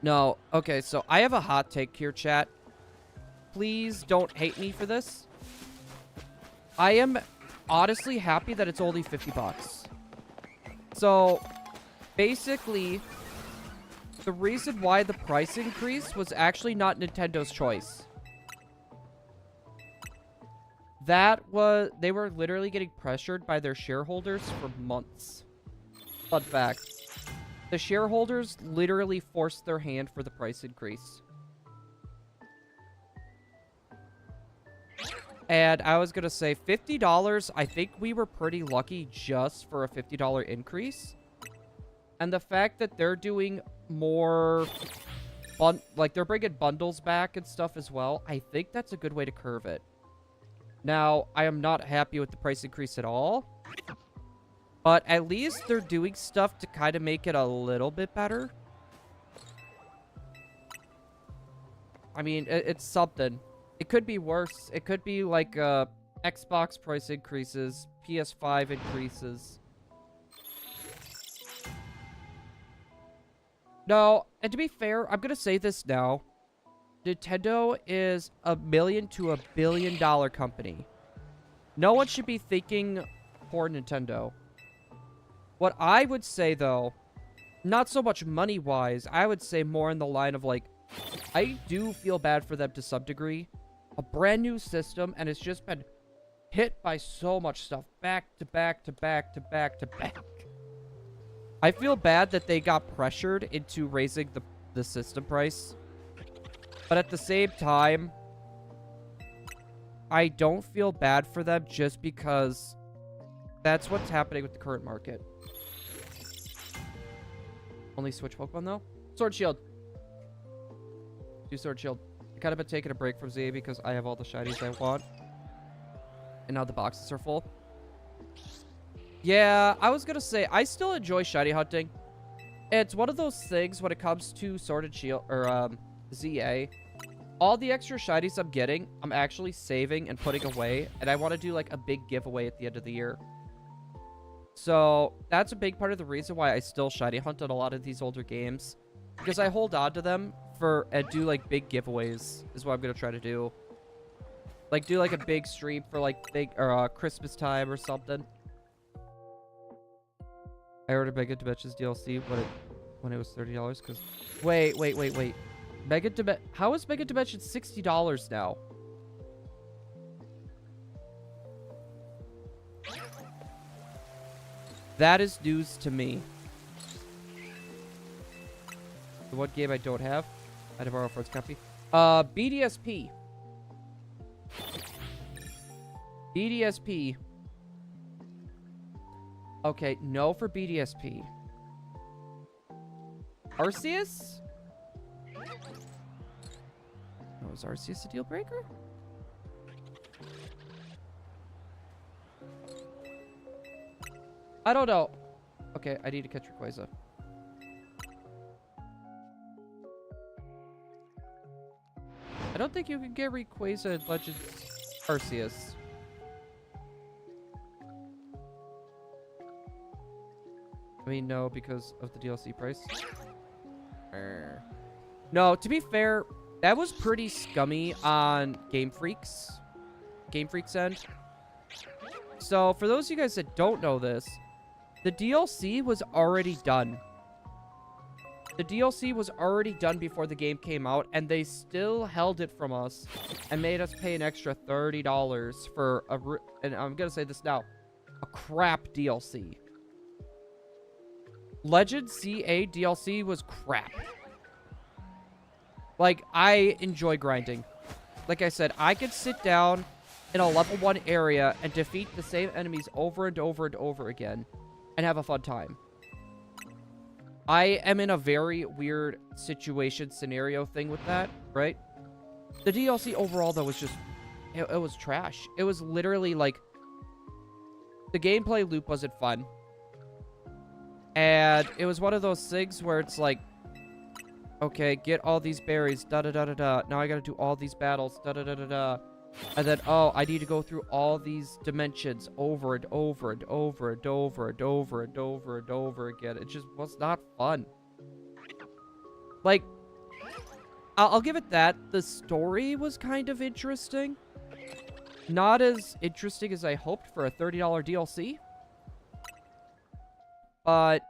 Speaker 1: No. Okay, so I have a hot take here, chat. Please don't hate me for this. I am honestly happy that it's only 50 bucks. So, basically, the reason why the price increase was actually not Nintendo's choice. They were literally getting pressured by their shareholders for months. Fun fact. The shareholders literally forced their hand for the price increase. And I was going to say $50, I think we were pretty lucky just for a $50 increase. And the fact that they're doing more, like they're bringing bundles back and stuff as well, I think that's a good way to curve it. Now, I am not happy with the price increase at all. But at least they're doing stuff to kind of make it a little bit better. I mean, it's something. It could be worse. It could be like Xbox price increases, PS5 increases. No, and to be fair, I'm going to say this now. Nintendo is $1 million to $1 billion company. No one should be thinking poor Nintendo. What I would say, though, not so much money-wise, I would say more in the line of, like, I do feel bad for them to some degree. A brand new system, and it's just been hit by so much stuff. Back to back to back to back to back. I feel bad that they got pressured into raising the system price. But at the same time, I don't feel bad for them just because that's what's happening with the current market. Only Switch Pokemon, though? Sword Shield. Do Sword Shield. I kind of been taking a break from Z because I have all the shinies I want. And now the boxes are full. Yeah, I was going to say, I still enjoy shiny hunting. It's one of those things when it comes to Sword and Shield, or ZA. All the extra shinies I'm getting, I'm actually saving and putting away. And I want to do like a big giveaway at the end of the year. So that's a big part of the reason why I still shiny hunt on a lot of these older games. Because I hold on to them and do like big giveaways is what I'm going to try to do. Like do like a big stream for like big or Christmas time or something. I ordered Mega Dimensions DLC when it was $30 because wait. How is Mega Dimensions $60 now? That is news to me. The one game I don't have. I had to borrow for its copy. BDSP. BDSP. Okay, no for BDSP. Arceus? Oh, is Arceus a deal breaker? I don't know. Okay, I need to catch Rayquaza. I don't think you can get Rayquaza in Legends Arceus. I mean, no, because of the DLC price. No, to be fair, that was pretty scummy on Game Freak's end. So, for those of you guys that don't know this, the DLC was already done. The DLC was already done before the game came out, and they still held it from us and made us pay an extra $30 for and I'm gonna say this now, a crap DLC. Legend CA DLC was crap. Like, I enjoy grinding. Like I said, I could sit down in a level 1 area and defeat the same enemies over and over and over again and have a fun time. I am in a very weird scenario thing with that, right? The DLC overall, though, was just... It was trash. It was literally, like... The gameplay loop wasn't fun. And it was one of those things where it's like... Okay, get all these berries, da-da-da-da-da. Now I gotta do all these battles, da-da-da-da-da. And then, oh, I need to go through all these dimensions over and over and over and over and over and over and over again. It just was not fun. Like, I'll give it that. The story was kind of interesting. Not as interesting as I hoped for a $30 DLC. But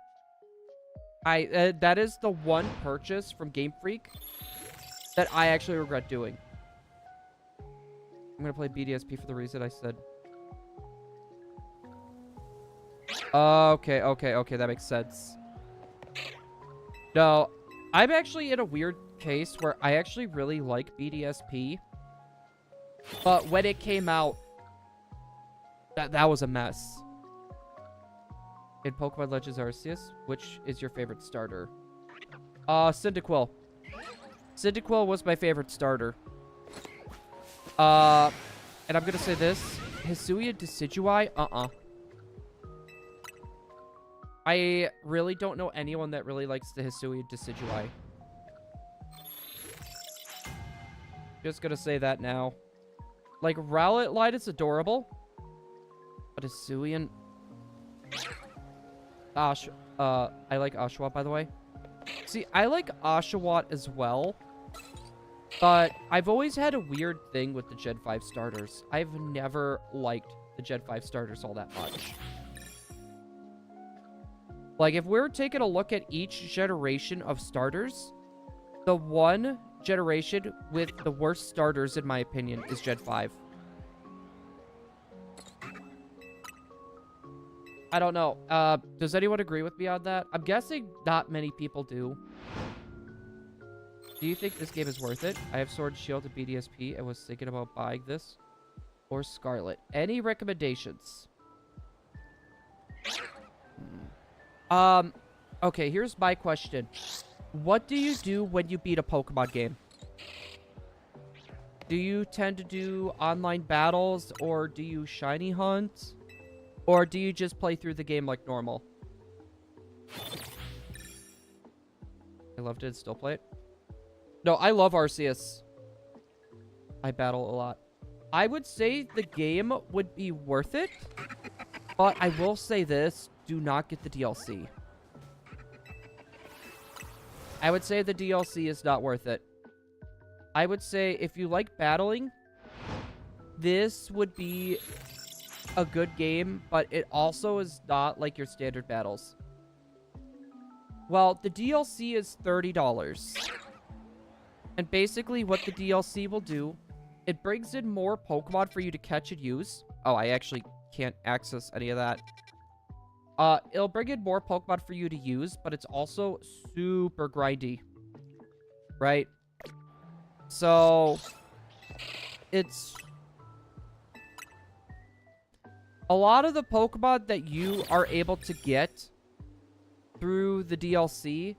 Speaker 1: that is the one purchase from Game Freak that I actually regret doing. I'm gonna play BDSP for the reason I said. Okay, that makes sense. No, I'm actually in a weird case where I actually really like BDSP. But when it came out, that was a mess. In Pokemon Legends Arceus, which is your favorite starter? Cyndaquil. Cyndaquil was my favorite starter. And I'm gonna say this. Hisuian Decidueye? I really don't know anyone that really likes the Hisuian Decidueye. Just gonna say that now. Like, Rowlet Light is adorable. But Hisuian... I like Oshawott, by the way. See, I like Oshawott as well. But I've always had a weird thing with the Gen 5 starters. I've never liked the Gen 5 starters all that much. Like, if we're taking a look at each generation of starters, the one generation with the worst starters, in my opinion, is Gen 5. I don't know. Does anyone agree with me on that? I'm guessing not many people do. Do you think this game is worth it? I have Sword and Shield and BDSP and was thinking about buying this or Scarlet. Any recommendations? Okay, here's my question. What do you do when you beat a Pokemon game? Do you tend to do online battles, or do you shiny hunt? Or do you just play through the game like normal? I loved it and still play it. No, I love Arceus. I battle a lot. I would say the game would be worth it, but I will say this, do not get the DLC. I would say the DLC is not worth it. I would say if you like battling, this would be a good game, but it also is not like your standard battles. Well, the DLC is $30. And basically what the DLC will do, it brings in more Pokemon for you to catch and use. Oh, I actually can't access any of that. It'll bring in more Pokemon for you to use, but it's also super grindy. Right? So, it's... a lot of the Pokemon that you are able to get through the DLC,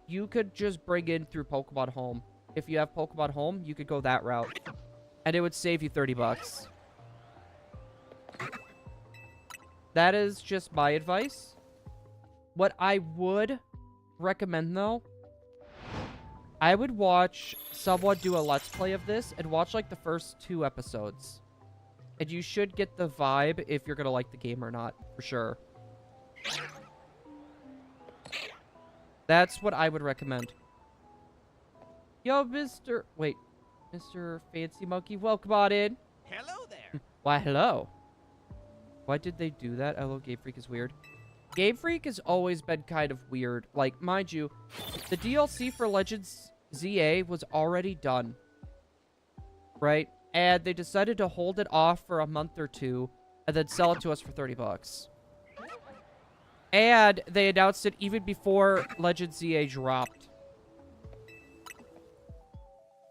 Speaker 1: you could just bring in through Pokemon Home. If you have Pokemon Home, you could go that route. And it would save you 30 bucks. That is just my advice. What I would recommend, though, I would watch someone do a Let's Play of this and watch, like, the first 2 episodes. And you should get the vibe if you're gonna like the game or not, for sure. That's what I would recommend. Yo, Mr. Fancy Monkey, welcome on in.
Speaker 2: Hello there.
Speaker 1: Why, hello. Why did they do that? Hello, Game Freak is weird. Game Freak has always been kind of weird. Like, mind you, the DLC for Legends ZA was already done. Right? And they decided to hold it off for a month or 2 and then sell it to us for 30 bucks. And they announced it even before Legends ZA dropped.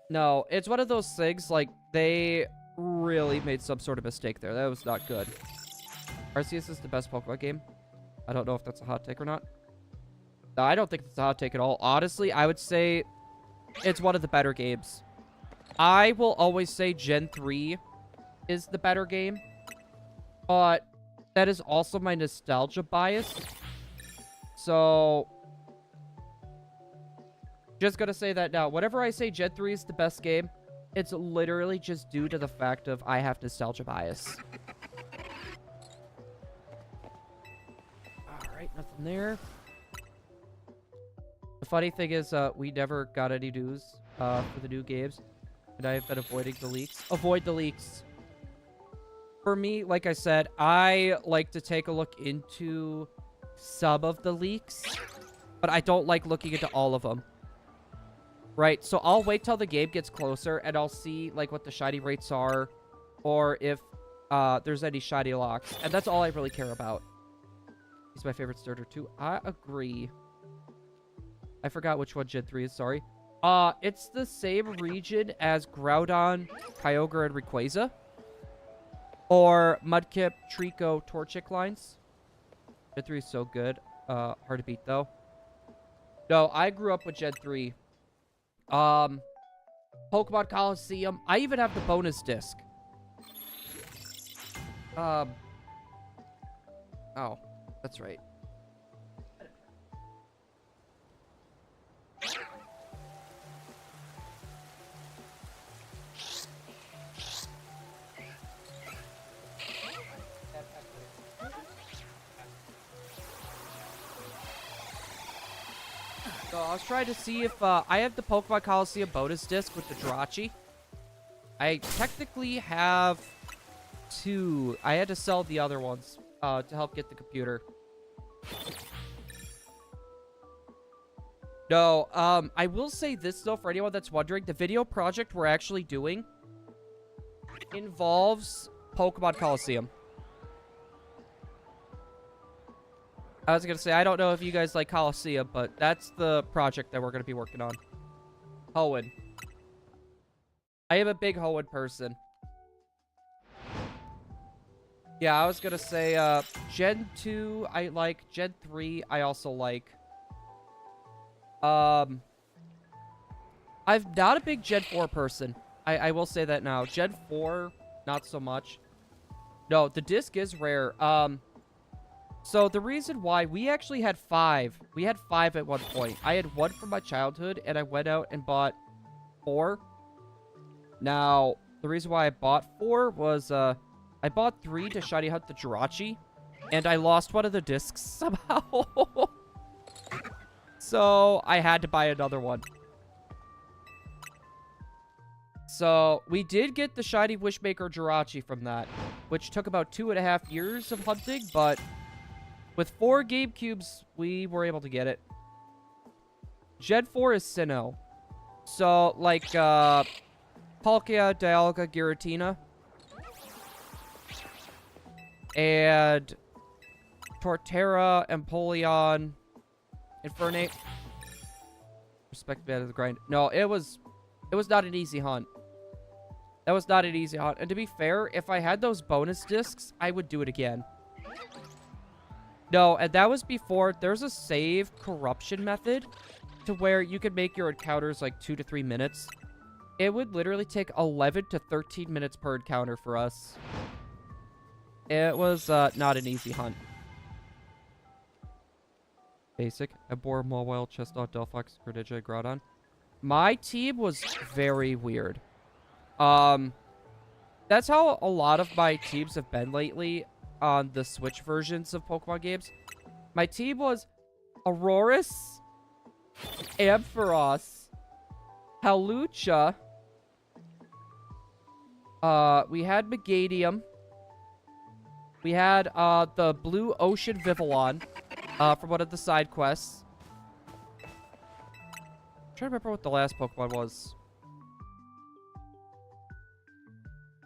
Speaker 1: No, it's one of those things, like, they really made some sort of mistake there. That was not good. Arceus is the best Pokemon game. I don't know if that's a hot take or not. No, I don't think it's a hot take at all. Honestly, I would say it's one of the better games. I will always say Gen 3 is the better game. But that is also my nostalgia bias. So, just gonna say that now. Whenever I say Gen 3 is the best game, it's literally just due to the fact of I have nostalgia bias. Alright, nothing there. The funny thing is, we never got any news for the new games. And I have been avoiding the leaks. Avoid the leaks. For me, like I said, I like to take a look into some of the leaks. But I don't like looking into all of them. Right, so I'll wait till the game gets closer and I'll see, like, what the shiny rates are. Or if there's any shiny locks. And that's all I really care about. He's my favorite starter, too. I agree. I forgot which one Gen 3 is, sorry. It's the same region as Groudon, Kyogre, and Rayquaza. Or Mudkip, Trico, Torchic lines. Gen 3 is so good. Hard to beat, though. No, I grew up with Gen 3. Pokemon Coliseum. I even have the bonus disc. Oh, that's right. So I was trying to see if I have the Pokemon Coliseum bonus disc with the Jirachi. I technically have 2. I had to sell the other ones to help get the computer. No, I will say this though for anyone that's wondering, the video project we're actually doing involves Pokemon Coliseum. I was going to say, I don't know if you guys like Coliseum, but that's the project that we're going to be working on. Hoenn. I am a big Hoenn person. Yeah, I was going to say, Gen 2, I like. Gen 3, I also like. I'm not a big Gen 4 person. I will say that now. Gen 4, not so much. No, the disc is rare. So the reason why, we actually had 5. We had 5 at one point. I had 1 from my childhood, and I went out and bought 4. Now, the reason why I bought 4 was, I bought 3 to shiny hunt the Jirachi, and I lost one of the discs somehow. So, I had to buy another one. So, we did get the shiny Wishmaker Jirachi from that, which took about 2.5 years of hunting, but with 4 GameCubes, we were able to get it. Gen 4 is Sinnoh. So, like, Palkia, Dialga, Giratina. And Torterra, Empoleon, Infernape. Respect that as a grind. No, it was not an easy hunt. That was not an easy hunt. And to be fair, if I had those bonus discs, I would do it again. No, and that was before. There's a save corruption method to where you could make your encounters like 2 to 3 minutes. It would literally take 11 to 13 minutes per encounter for us. It was not an easy hunt. Basic. Ebor, Mawile, Chestnut, Delphox, Greninja, Groudon. My team was very weird. That's how a lot of my teams have been lately on the Switch versions of Pokemon games. My team was Aurorus, Ampharos, Hawlucha. We had Megadium. We had the Blue Ocean Vivillon from one of the side quests. I'm trying to remember what the last Pokemon was.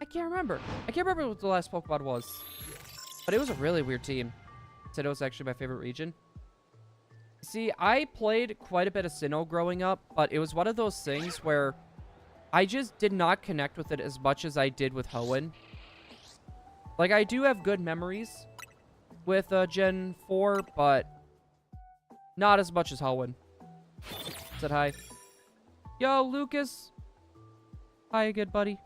Speaker 1: I can't remember. I can't remember what the last Pokemon was. But it was a really weird team. Sinnoh was actually my favorite region. See, I played quite a bit of Sinnoh growing up, but it was one of those things where I just did not connect with it as much as I did with Hoenn. Like, I do have good memories with Gen 4, but not as much as Hoenn. Said hi. Yo, Lucas. Hi, good buddy.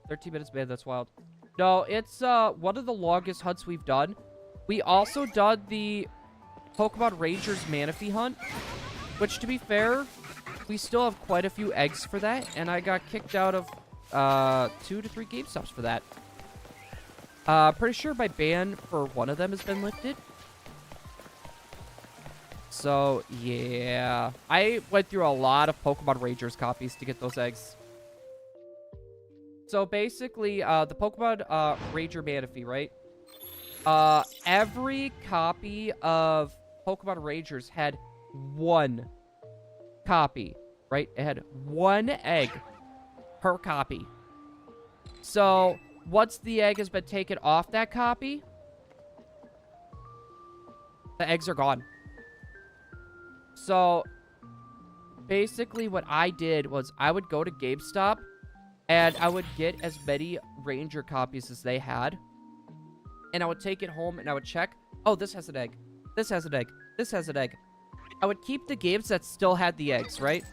Speaker 1: 13 minutes, man, that's wild. No, it's one of the longest hunts we've done. We also done the Pokemon Rangers Manaphy hunt, which, to be fair, we still have quite a few eggs for that, and I got kicked out of 2 to 3 GameStops for that. Pretty sure my ban for one of them has been lifted. So, yeah. I went through a lot of Pokemon Rangers copies to get those eggs. So, basically, the Pokemon Ranger Manaphy, right? Every copy of Pokemon Rangers had 1 copy, right? It had 1 egg per copy. So, once the egg has been taken off that copy, the eggs are gone. So, basically what I did was I would go to GameStop and I would get as many Ranger copies as they had. And I would take it home and I would check. Oh, this has an egg. This has an egg. This has an egg. I would keep the games that still had the eggs, right?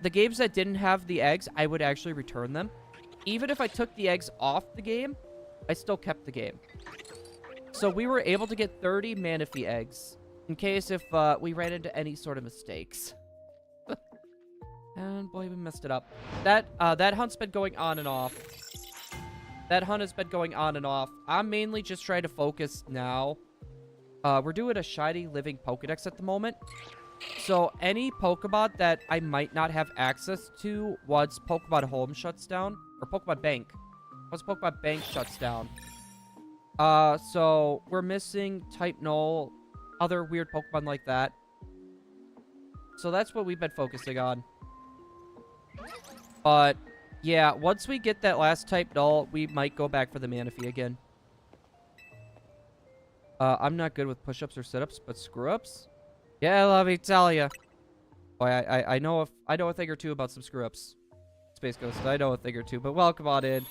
Speaker 1: The games that didn't have the eggs, I would actually return them. Even if I took the eggs off the game, I still kept the game. So we were able to get 30 Manaphy eggs in case if we ran into any sort of mistakes. And boy, we messed it up. That hunt's been going on and off. That hunt has been going on and off. I'm mainly just trying to focus now. We're doing a shiny living Pokedex at the moment. So any Pokemon that I might not have access to once Pokemon Home shuts down, or Pokemon Bank. Once Pokemon Bank shuts down. So we're missing Type Null, other weird Pokemon like that. So that's what we've been focusing on. But yeah, once we get that last Type Null, we might go back for the Manaphy again. I'm not good with push-ups or sit-ups, but screw-ups? Yeah, let me tell ya. Boy, I know a thing or two about some screw-ups. Space Ghost, I know a thing or two, but welcome on in.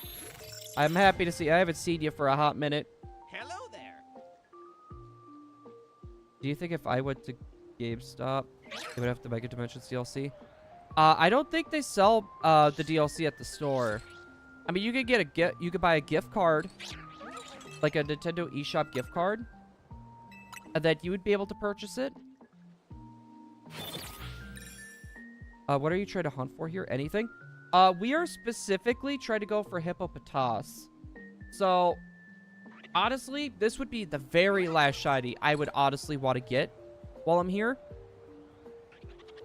Speaker 1: I'm happy to see. I haven't seen you for a hot minute.
Speaker 2: Hello there.
Speaker 1: Do you think if I went to GameStop, they would have the Mega Dimensions DLC? I don't think they sell the DLC at the store. I mean, you could buy a gift card, like a Nintendo eShop gift card, and then you would be able to purchase it. What are you trying to hunt for here? Anything? We are specifically trying to go for Hippopotas. So, honestly, this would be the very last shiny I would honestly want to get while I'm here.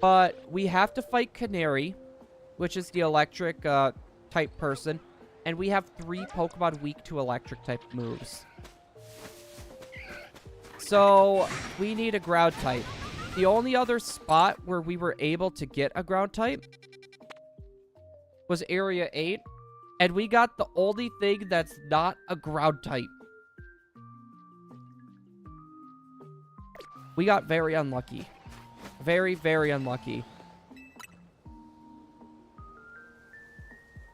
Speaker 1: But we have to fight Canary, which is the electric type person. And we have 3 Pokemon weak to electric type moves. So, we need a ground type. The only other spot where we were able to get a ground type was Area 8. And we got the only thing that's not a ground type. We got very unlucky. Very, very unlucky.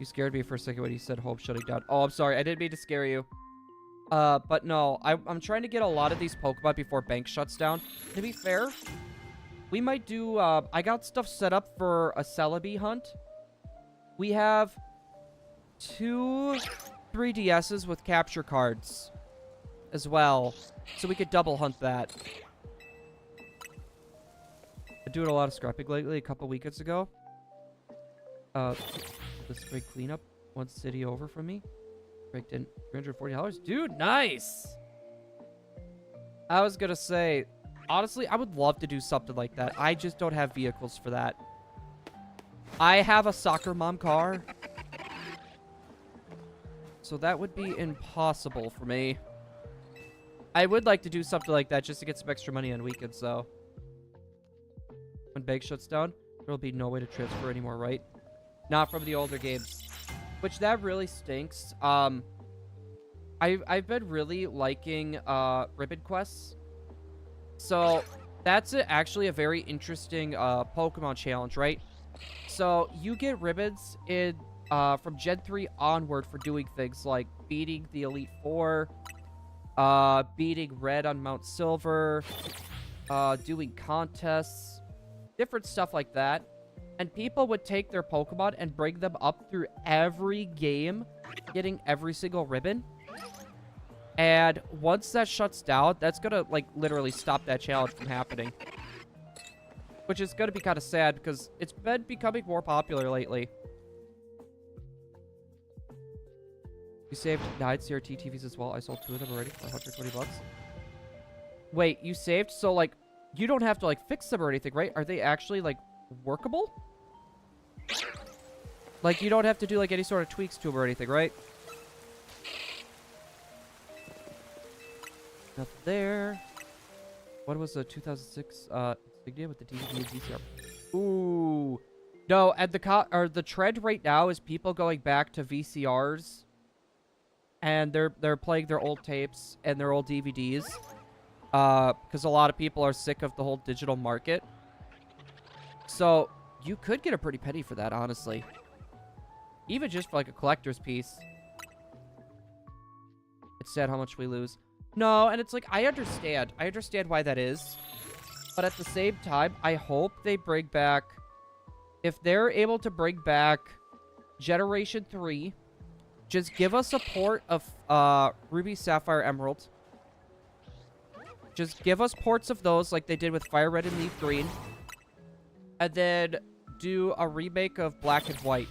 Speaker 1: You scared me for a second when you said home shutting down. Oh, I'm sorry. I didn't mean to scare you. But no. I'm trying to get a lot of these Pokemon before bank shuts down. To be fair, we might do... I got stuff set up for a Celebi hunt. We have 2 3DSs with capture cards as well. So we could double hunt that. I'm doing a lot of scrapping lately. A couple weekends ago. The spring cleanup 1 city over from me. Raked in $340. Dude, nice! I was gonna say, honestly, I would love to do something like that. I just don't have vehicles for that. I have a soccer mom car. So that would be impossible for me. I would like to do something like that just to get some extra money on weekends, though. When bank shuts down, there'll be no way to transfer anymore, right? Not from the older games. Which, that really stinks. I've been really liking ribbon quests. So, that's actually a very interesting Pokemon challenge, right? So, you get ribbons in from Gen 3 onward for doing things like beating the Elite Four, beating Red on Mount Silver, doing contests, different stuff like that. And people would take their Pokemon and bring them up through every game, getting every single ribbon. And once that shuts down, that's gonna, like, literally stop that challenge from happening. Which is gonna be kind of sad, because it's been becoming more popular lately. You saved 9 CRT TVs as well. I sold 2 of them already for 120 bucks. Wait, you saved? So, like, you don't have to, like, fix them or anything, right? Are they actually, like, workable? Like, you don't have to do, like, any sort of tweaks to them or anything, right? Nothing there. What was the 2006 insignia with the DVD and VCR? Ooh. No, and the trend right now is people going back to VCRs. And they're playing their old tapes and their old DVDs. Because a lot of people are sick of the whole digital market. So, you could get a pretty penny for that, honestly. Even just for, like, a collector's piece. It's sad how much we lose. No, and it's like, I understand. I understand why that is. But at the same time, I hope they bring back... If they're able to bring back Generation 3, just give us a port of Ruby, Sapphire, Emerald. Just give us ports of those like they did with Fire Red and Leaf Green. And then do a remake of Black and White.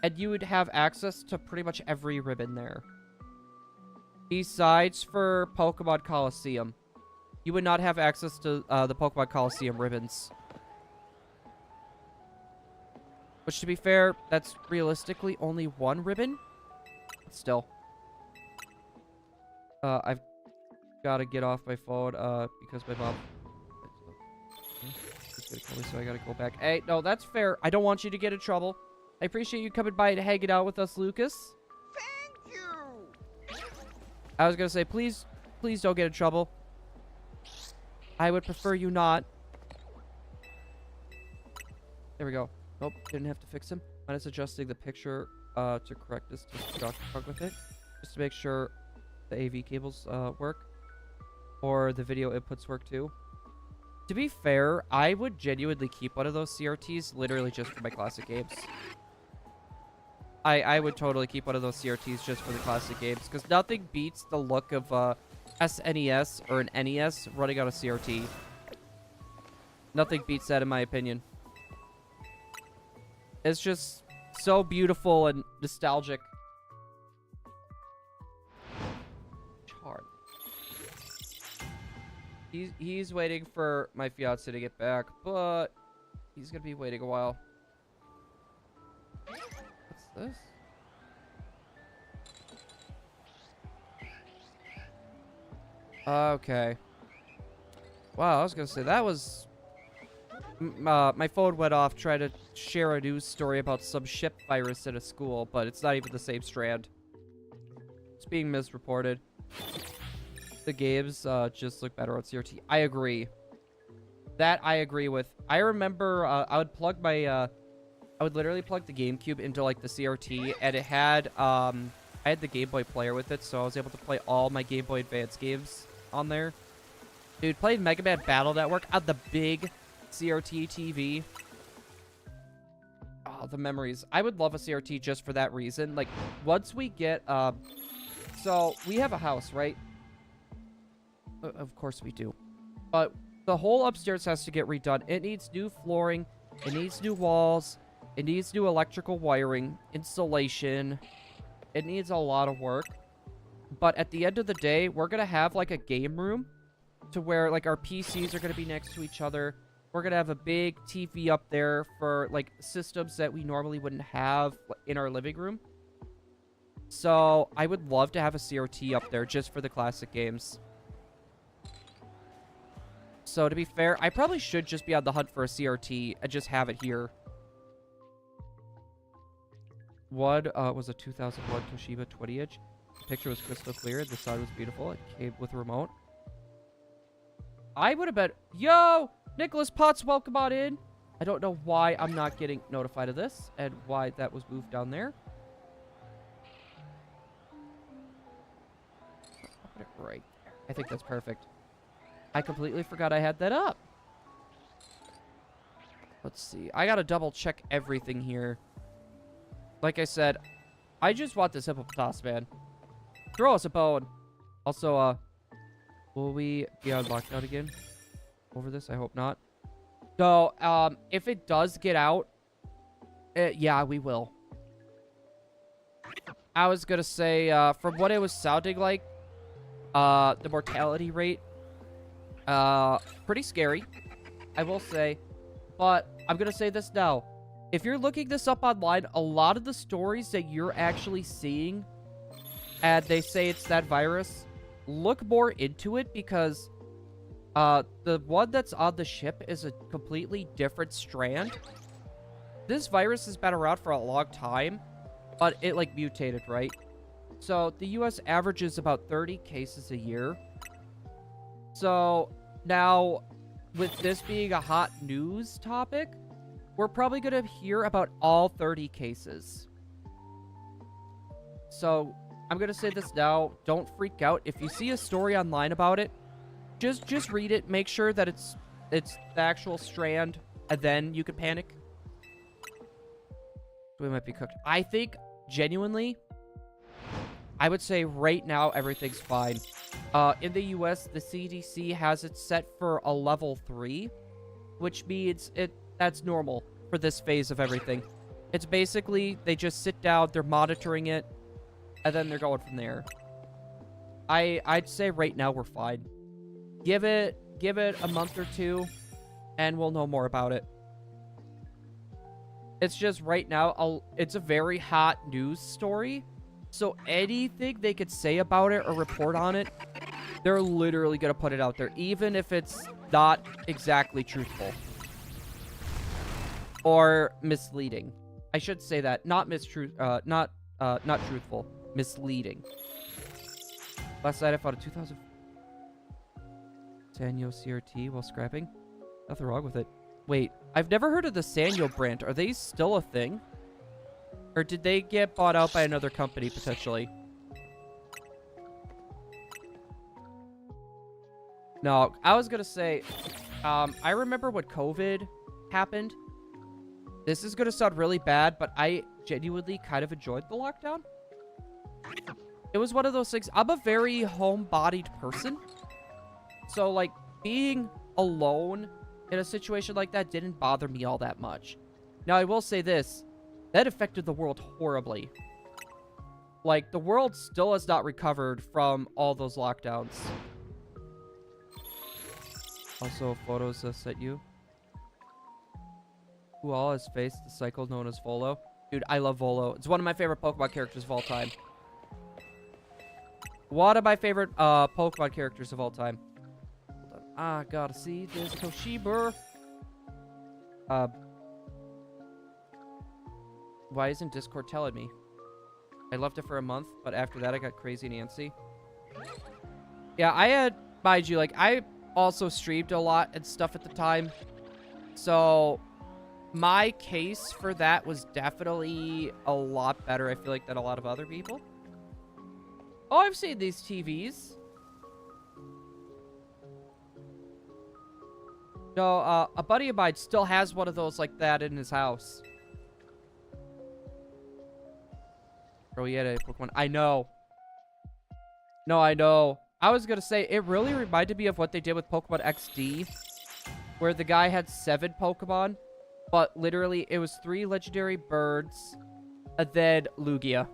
Speaker 1: And you would have access to pretty much every ribbon there. Besides for Pokemon Coliseum. You would not have access to the Pokemon Coliseum ribbons. Which, to be fair, that's realistically only 1 ribbon. But still. I've got to get off my phone because my mom... She's gonna call me, so I gotta go back. Hey, no, that's fair. I don't want you to get in trouble. I appreciate you coming by and hanging out with us, Lucas.
Speaker 2: Thank you.
Speaker 1: I was gonna say, please don't get in trouble. I would prefer you not. There we go. Nope, didn't have to fix him. Minus adjusting the picture to correct this to Dr. Pug with it. Just to make sure the AV cables work. Or the video inputs work too. To be fair, I would genuinely keep one of those CRTs literally just for my classic games. I would totally keep one of those CRTs just for the classic games, because nothing beats the look of SNES or an NES running on a CRT. Nothing beats that in my opinion. It's just so beautiful and nostalgic. Chard. He's waiting for my fiance to get back, but he's gonna be waiting a while. What's this? Okay. Wow, I was gonna say that was My phone went off trying to share a news story about some ship virus in a school, but it's not even the same strand. It's being misreported. The games just look better on CRT. I agree. That I agree with. I remember I would plug my I would literally plug the GameCube into like the CRT, and it had I had the Game Boy player with it, so I was able to play all my Game Boy Advance games on there. Dude, played Mega Man Battle Network on the big CRT TV. Oh, the memories. I would love a CRT just for that reason. Like, once we get, so we have a house, right? Of course we do. But the whole upstairs has to get redone. It needs new flooring. It needs new walls. It needs new electrical wiring, insulation. It needs a lot of work. But at the end of the day, we're going to have, like, a game room to where, like, our PCs are going to be next to each other. We're going to have a big TV up there for, like, systems that we normally wouldn't have in our living room. So, I would love to have a CRT up there just for the classic games. So, to be fair, I probably should just be on the hunt for a CRT and just have it here. One was a 2001 Toshiba 20-inch. The picture was crystal clear. The sound was beautiful. It came with a remote. I would have bet... Yo! Nicholas Potts, welcome on in. I don't know why I'm not getting notified of this and why that was moved down there. I'll put it right there. I think that's perfect. I completely forgot I had that up. Let's see. I gotta double check everything here. Like I said, I just want this hippopotamus, man. Throw us a bone. Also, will we be on lockdown again over this? I hope not. So, if it does get out, yeah, we will. I was gonna say, from what it was sounding like, the mortality rate, pretty scary, I will say. But I'm gonna say this now. If you're looking this up online, a lot of the stories that you're actually seeing, and they say it's that virus, look more into it because the one that's on the ship is a completely different strand. This virus has been around for a long time, but it, like, mutated, right? So, the US averages about 30 cases a year. So, now, with this being a hot news topic, we're probably going to hear about all 30 cases. So, I'm going to say this now. Don't freak out. If you see a story online about it, just read it. Make sure that it's the actual strand, and then you can panic. We might be cooked. I think, genuinely, I would say right now everything's fine. In the US, the CDC has it set for a level 3, which means that's normal for this phase of everything. It's basically, they just sit down, they're monitoring it, and then they're going from there. I'd say right now we're fine. Give it a month or two, and we'll know more about it. It's just right now, it's a very hot news story. So anything they could say about it or report on it, they're literally going to put it out there, even if it's not exactly truthful. Or misleading. I should say that. Not truthful. Misleading. Last night I found a 2000 Sanyo CRT while scrapping. Nothing wrong with it. Wait, I've never heard of the Sanyo brand. Are they still a thing? Or did they get bought out by another company, potentially? No, I was gonna say, I remember when COVID happened. This is gonna sound really bad, but I genuinely kind of enjoyed the lockdown. It was one of those things. I'm a very home-bodied person. So, like, being alone in a situation like that didn't bother me all that much. Now, I will say this. That affected the world horribly. Like, the world still has not recovered from all those lockdowns. Also, photos sent you. Who all has faced the cycle known as Volo? Dude, I love Volo. It's one of my favorite Pokemon characters of all time. One of my favorite Pokemon characters of all time. Hold on. I gotta see this Toshiba. Why isn't Discord telling me? I left it for a month, but after that I got crazy Nancy. Yeah, I had, mind you, like, I also streamed a lot and stuff at the time. So, my case for that was definitely a lot better, I feel like, than a lot of other people. Oh, I've seen these TVs. No, a buddy of mine still has one of those like that in his house. Bro, he had a Pokemon. I know. No, I know. I was gonna say, it really reminded me of what they did with Pokemon XD, where the guy had 7 Pokemon, but literally it was 3 legendary birds, and then Lugia.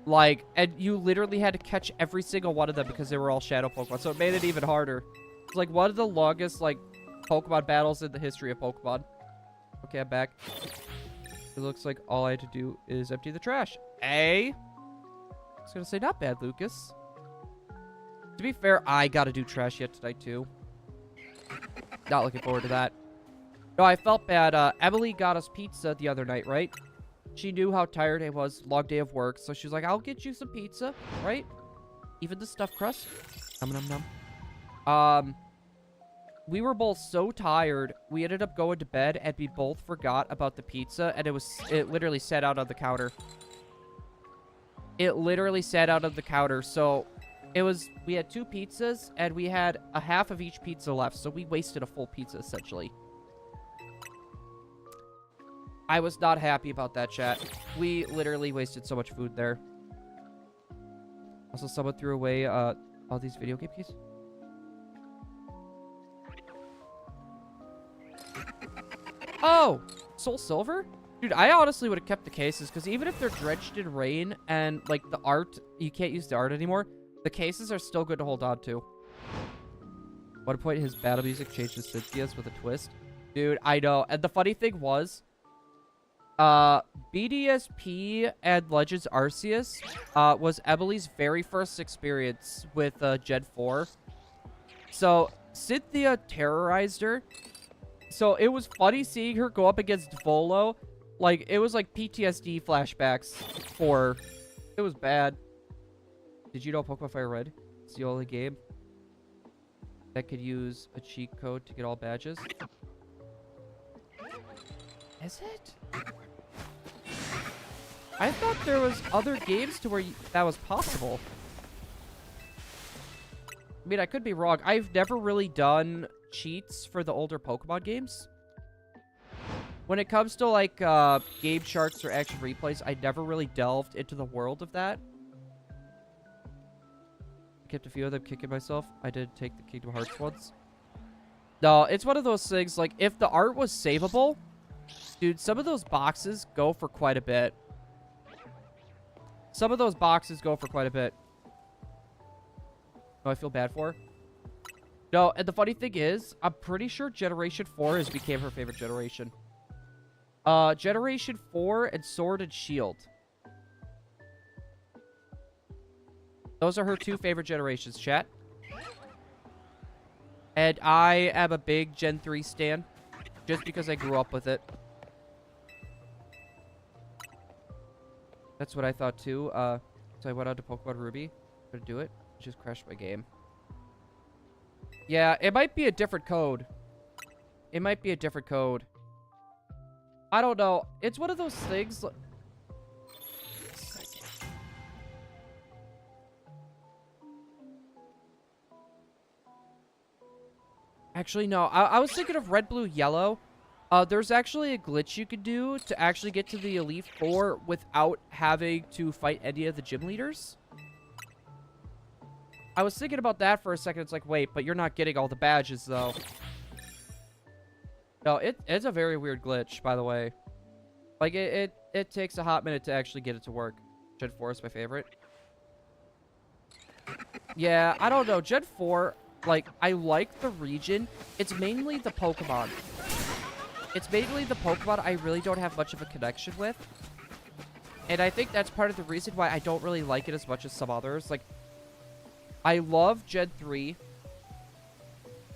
Speaker 1: Like, and you literally had to catch every single one of them because they were all Shadow Pokemon, so it made it even harder. It's like one of the longest, like, Pokemon battles in the history of Pokemon. Okay, I'm back. It looks like all I had to do is empty the trash. I was gonna say, not bad, Lucas. To be fair, I gotta do trash yet tonight, too. Not looking forward to that. No, I felt bad. Emily got us pizza the other night, right? She knew how tired I was. Long day of work. So she was like, I'll get you some pizza, right? Even the stuffed crust. Nom nom nom. We were both so tired, we ended up going to bed, and we both forgot about the pizza, and it literally sat out on the counter. It literally sat out on the counter, so we had 2 pizzas, and we had a half of each pizza left, so we wasted a full pizza, essentially. I was not happy about that, chat. We literally wasted so much food there. Also, someone threw away, all these video game keys. Oh! Soul Silver? Dude, I honestly would have kept the cases, because even if they're drenched in rain and, like, the art, you can't use the art anymore, the cases are still good to hold on to. At one point, his battle music changed to Cynthia's with a twist. Dude, I know. And the funny thing was, BDSP and Legends Arceus was Emily's very first experience with Gen 4. So, Cynthia terrorized her. So, it was funny seeing her go up against Volo. Like, it was like PTSD flashbacks for her. It was bad. Did you know Pokemon Fire Red? It's the only game that could use a cheat code to get all badges. Is it? I thought there was other games to where that was possible. I mean, I could be wrong. I've never really done cheats for the older Pokemon games. When it comes to, like, game charts or action replays, I never really delved into the world of that. I kept a few of them kicking myself. I did take the Kingdom Hearts ones. No, it's one of those things, like, if the art was savable, dude, some of those boxes go for quite a bit. Some of those boxes go for quite a bit. No, I feel bad for her. No, and the funny thing is, I'm pretty sure Generation 4 has became her favorite generation. Generation 4 and Sword and Shield. Those are her 2 favorite generations, chat. And I am a big Gen 3 stan, just because I grew up with it. That's what I thought too. So I went on to Pokemon Ruby. Gonna do it. Just crashed my game. Yeah, it might be a different code. It might be a different code. I don't know. It's one of those things. Actually, no. I was thinking of Red, Blue, Yellow. There's actually a glitch you could do to actually get to the Elite Four without having to fight any of the gym leaders. I was thinking about that for a second. It's like, wait, but you're not getting all the badges, though. No, it's a very weird glitch, by the way. Like, it takes a hot minute to actually get it to work. Gen 4 is my favorite. Yeah, I don't know. Gen 4, like, I like the region. It's mainly the Pokemon. It's mainly the Pokemon I really don't have much of a connection with. And I think that's part of the reason why I don't really like it as much as some others. Like, I love Gen 3.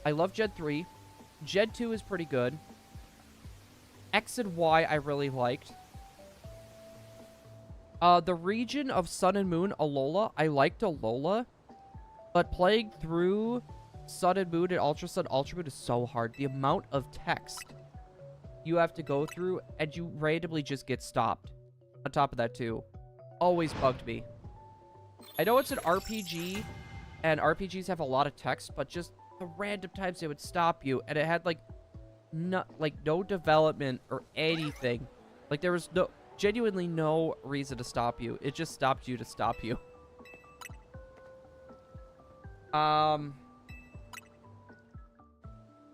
Speaker 1: I love Gen 3. Gen 2 is pretty good. X and Y I really liked. The region of Sun and Moon, Alola, I liked Alola. But playing through Sun and Moon and Ultra Sun, Ultra Moon is so hard. The amount of text you have to go through, and you randomly just get stopped. On top of that, too. Always bugged me. I know it's an RPG, and RPGs have a lot of text, but just the random times they would stop you, and it had, like, no development or anything. Like, there was genuinely no reason to stop you. It just stopped you to stop you.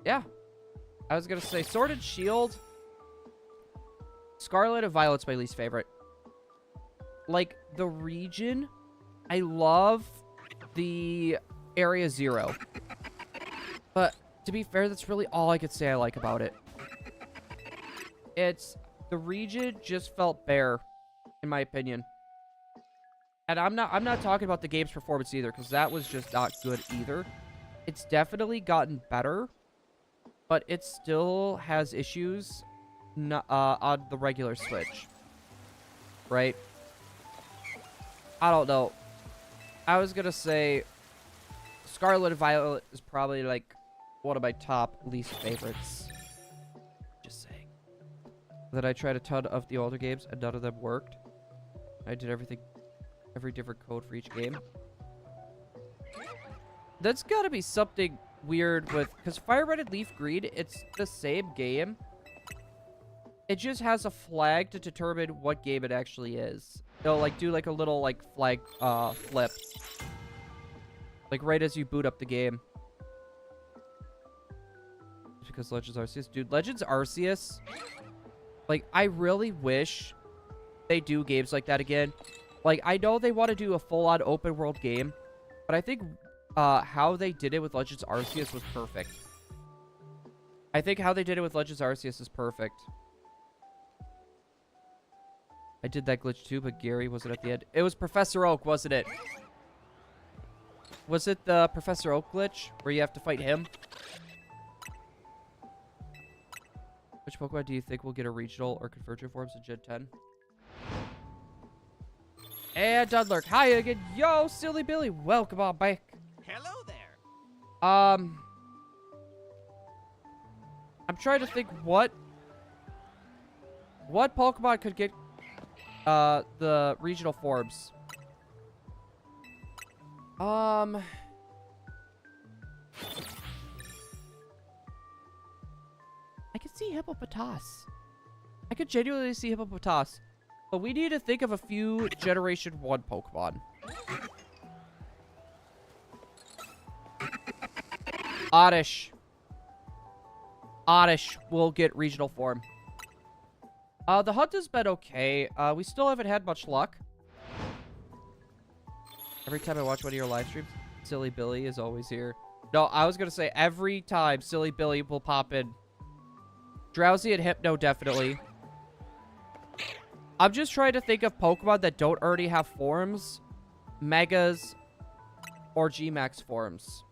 Speaker 1: Yeah. I was gonna say Sword and Shield. Scarlet and Violet's my least favorite. Like, the region, I love the Area 0. But, to be fair, that's really all I could say I like about it. The region just felt bare, in my opinion. And I'm not talking about the game's performance either, because that was just not good either. It's definitely gotten better, but it still has issues on the regular Switch. Right? I don't know. I was gonna say Scarlet and Violet is probably, like, one of my top least favorites. Just saying. Then I tried a ton of the older games, and none of them worked. I did every different code for each game. That's gotta be something weird with... Because Fire Red and Leaf Green, it's the same game. It just has a flag to determine what game it actually is. They'll, like, do, like, a little, like, flag flip. Like, right as you boot up the game. Because Legends Arceus... Dude, Legends Arceus... Like, I really wish they do games like that again. Like, I know they want to do a full-on open-world game, but I think how they did it with Legends Arceus was perfect. I think how they did it with Legends Arceus is perfect. I did that glitch too, but Gary wasn't at the end. It was Professor Oak, wasn't it? Was it the Professor Oak glitch where you have to fight him? Which Pokemon do you think will get a regional or convergent forms in Gen 10? And Dudlurk, hi again. Yo, Silly Billy, welcome on back.
Speaker 2: Hello there.
Speaker 1: I'm trying to think what Pokemon could get the regional forms. I could see Hippopotas. I could genuinely see Hippopotas. But we need to think of a few Generation 1 Pokemon. Oddish. Oddish will get regional form. The hunt has been okay. We still haven't had much luck. Every time I watch one of your live streams, Silly Billy is always here. No, I was gonna say every time Silly Billy will pop in. Drowsy and Hypno, definitely. I'm just trying to think of Pokemon that don't already have forms, Megas, or G-Max forms.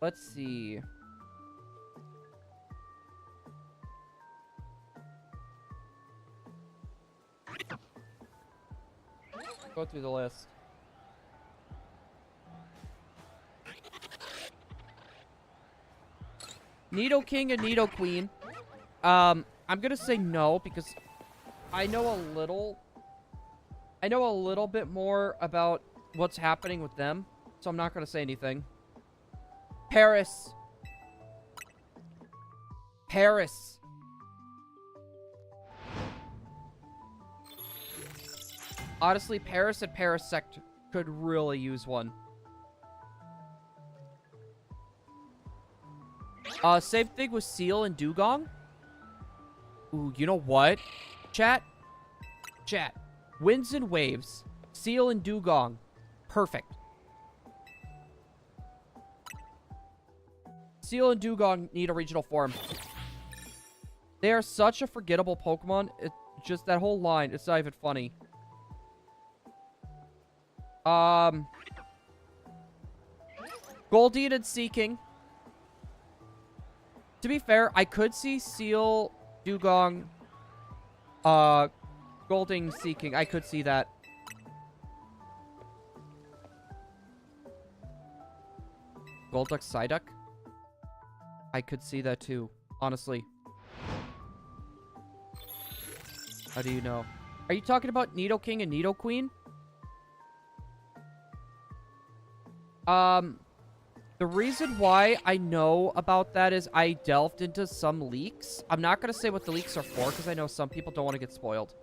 Speaker 1: Let's see. Go through the list. Nidoking and Nidoqueen. I'm gonna say no because I know a little bit more about what's happening with them, so I'm not gonna say anything. Paris. Paris. Honestly, Paris and Parasect could really use one. Same thing with Seal and Dugong. Ooh, you know what? Chat. Winds and Waves. Seal and Dugong. Perfect. Seal and Dugong need a regional form. They are such a forgettable Pokemon. It's just that whole line. It's not even funny. Goldeen and Seaking. To be fair, I could see Seal, Dugong, Golding, Seeking. I could see that. Golduck, Psyduck. I could see that too, honestly. How do you know? Are you talking about Nidoking and Nidoqueen? The reason why I know about that is I delved into some leaks. I'm not going to say what the leaks are for because I know some people don't want to get spoiled.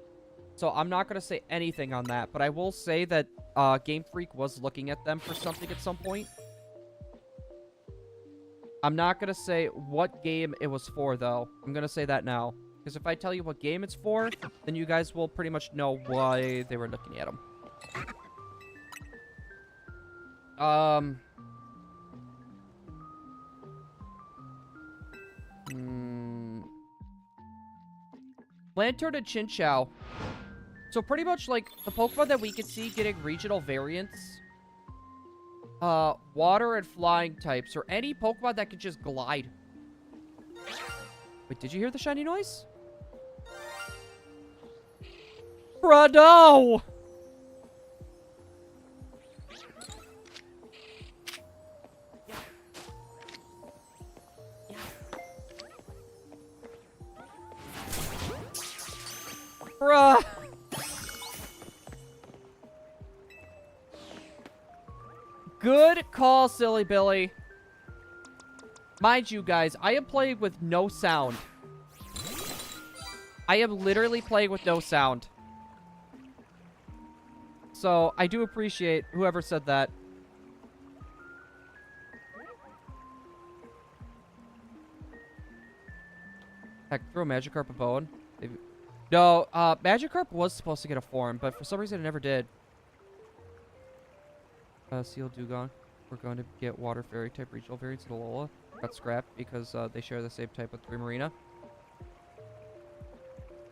Speaker 1: So I'm not going to say anything on that. But I will say that Game Freak was looking at them for something at some point. I'm not going to say what game it was for, though. I'm going to say that now. Because if I tell you what game it's for, then you guys will pretty much know why they were looking at them. Lantern and Chinchou. So pretty much like the Pokemon that we could see getting regional variants. Water and flying types, or any Pokemon that could just glide. Wait, did you hear the shiny noise? Bruh, no! Bruh! Good call, Silly Billy. Mind you, guys, I am playing with no sound. I am literally playing with no sound. So, I do appreciate whoever said that. Heck, throw Magikarp a bone. No, Magikarp was supposed to get a form, but for some reason it never did. Seal Dugong. We're going to get Water Fairy type regional variants in Alola. Got scrapped because they share the same type with Primarina.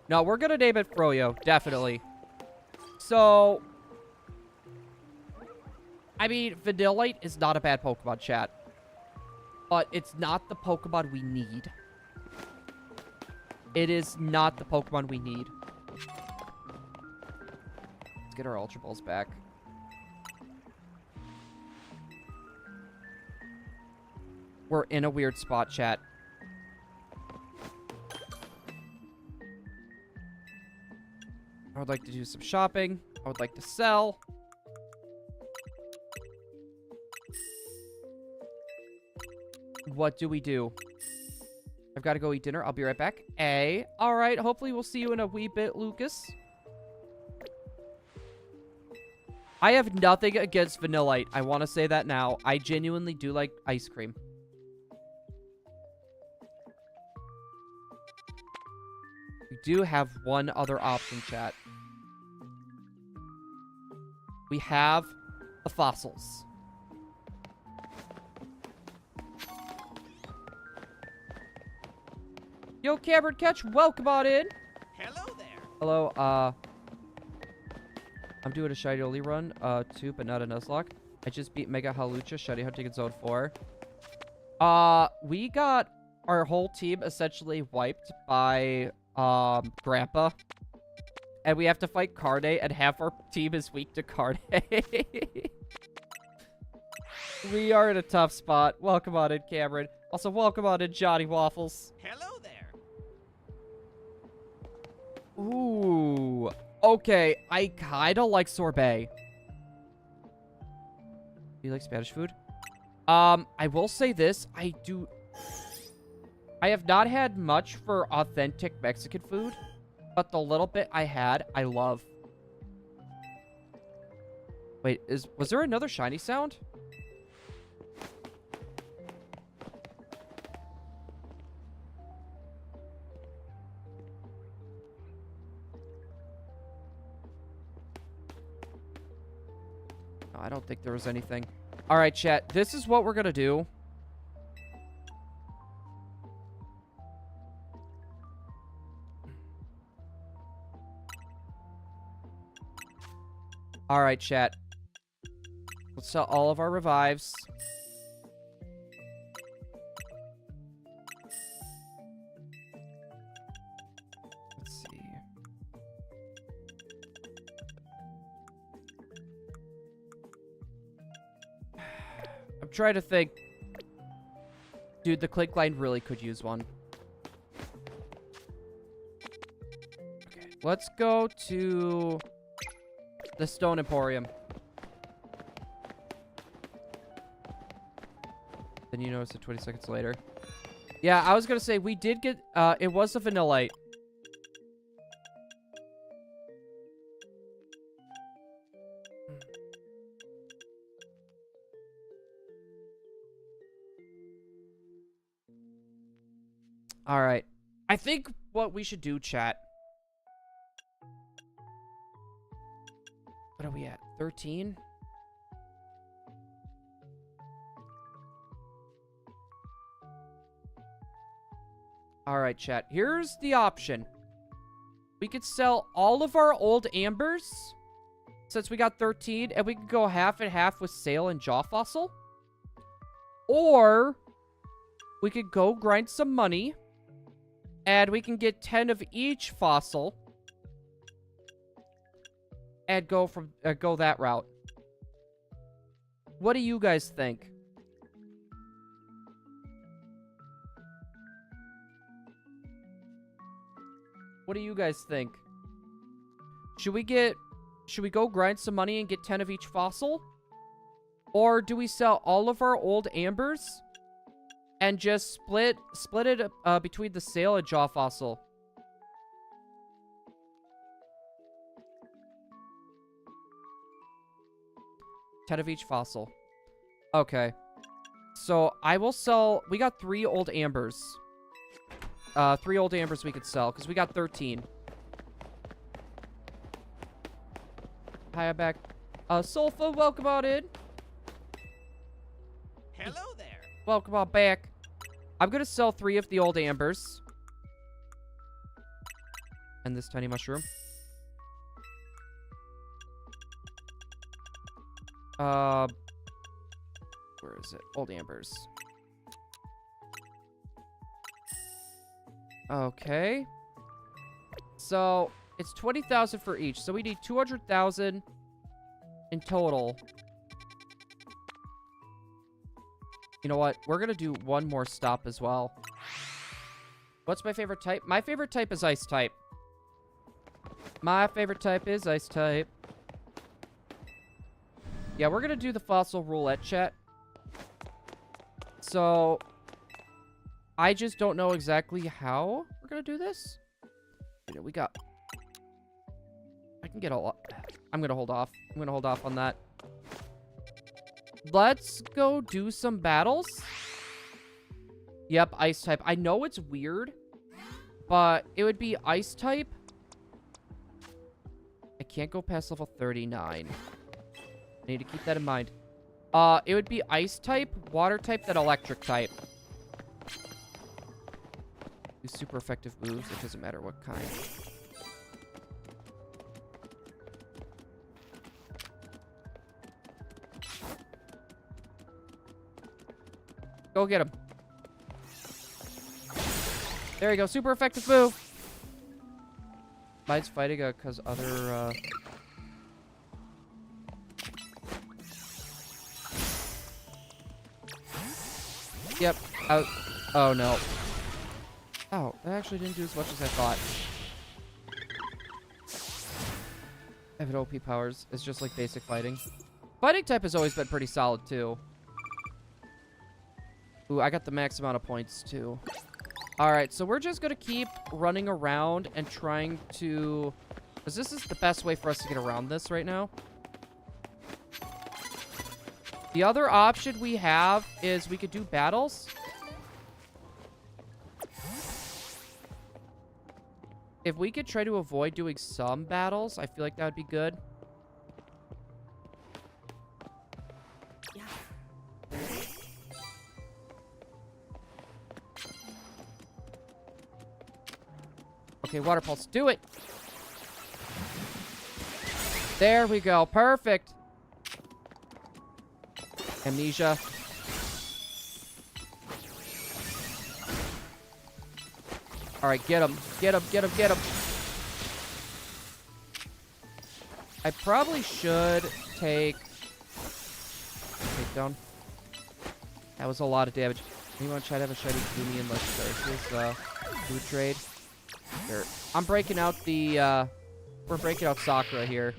Speaker 1: No, we're going to name it Froyo. Definitely. So, I mean, Vanillite is not a bad Pokemon, chat. But it's not the Pokemon we need. It is not the Pokemon we need. Let's get our Ultra Balls back. We're in a weird spot, chat. I would like to do some shopping. I would like to sell. What do we do? I've got to go eat dinner. I'll be right back. All right. Hopefully we'll see you in a wee bit, Lucas. I have nothing against Vanillite. I want to say that now. I genuinely do like ice cream. We do have one other option, chat. We have the fossils. Yo, Cameron Catch, welcome on in.
Speaker 2: Hello there.
Speaker 1: Hello, I'm doing a Shiny Only run, too, but not a Nuzlocke. I just beat Mega Halucha, Shiny Hunting in Zone 4. We got our whole team essentially wiped by, Grandpa. And we have to fight Carne, and half our team is weak to Carne. We are in a tough spot. Welcome on in, Cameron. Also, welcome on in, Johnny Waffles.
Speaker 2: Hello there.
Speaker 1: Ooh. Okay, I kind of like sorbet. Do you like Spanish food? I will say this. I have not had much for authentic Mexican food, but the little bit I had, I love. Wait, was there another shiny sound? No, I don't think there was anything. All right, chat. This is what we're going to do. All right, chat. Let's sell all of our revives. I'm trying to think. Dude, the click line really could use one. Okay, let's go to the Stone Emporium. Then you notice it 20 seconds later. Yeah, I was gonna say, we did get, it was a vanillite. Alright. I think what we should do, chat. What are we at? 13? Alright, chat. Here's the option. We could sell all of our old ambers, since we got 13, and we could go half and half with Sail and Jaw Fossil. Or, we could go grind some money, and we can get 10 of each fossil, and go that route. What do you guys think? What do you guys think? Should we go grind some money and get 10 of each fossil? Or do we sell all of our old ambers and just split it between the Sail and Jaw Fossil? $10 of each fossil. Okay. So I will sell. We got 3 old ambers. 3 old ambers we could sell, because we got 13. Hi, I'm back. Sulfa, welcome on in.
Speaker 2: Hello there.
Speaker 1: Welcome on back. I'm gonna sell 3 of the old ambers. And this tiny mushroom. Where is it? Old ambers. Okay. So, it's 20,000 for each. So we need 200,000 in total. You know what? We're gonna do one more stop as well. What's my favorite type? My favorite type is ice type. My favorite type is ice type. Yeah, we're gonna do the fossil roulette, chat. So, I just don't know exactly how we're gonna do this. You know, we got... I can get a lot... I'm gonna hold off. I'm gonna hold off on that. Let's go do some battles. Yep, ice type. I know it's weird, but it would be ice type. I can't go past level 39. I need to keep that in mind. It would be ice type, water type, then electric type. Do super effective moves. It doesn't matter what kind. Go get him. There you go. Super effective move. Mine's fighting because other... Yep. Oh, no. Oh, that actually didn't do as much as I thought. Evan OP powers. It's just like basic fighting. Fighting type has always been pretty solid, too. Ooh, I got the max amount of points, too. Alright, so we're just gonna keep running around and trying to... Because this is the best way for us to get around this right now. The other option we have is we could do battles. If we could try to avoid doing some battles, I feel like that would be good. Yeah. Okay, water pulse, do it. There we go, perfect. Amnesia. Alright, get him. Get him, get him, get him. I probably should take down. That was a lot of damage. Anyone try to have a shiny Kumi and Legendary food trade? Here. I'm breaking out the, we're breaking out Sakura here.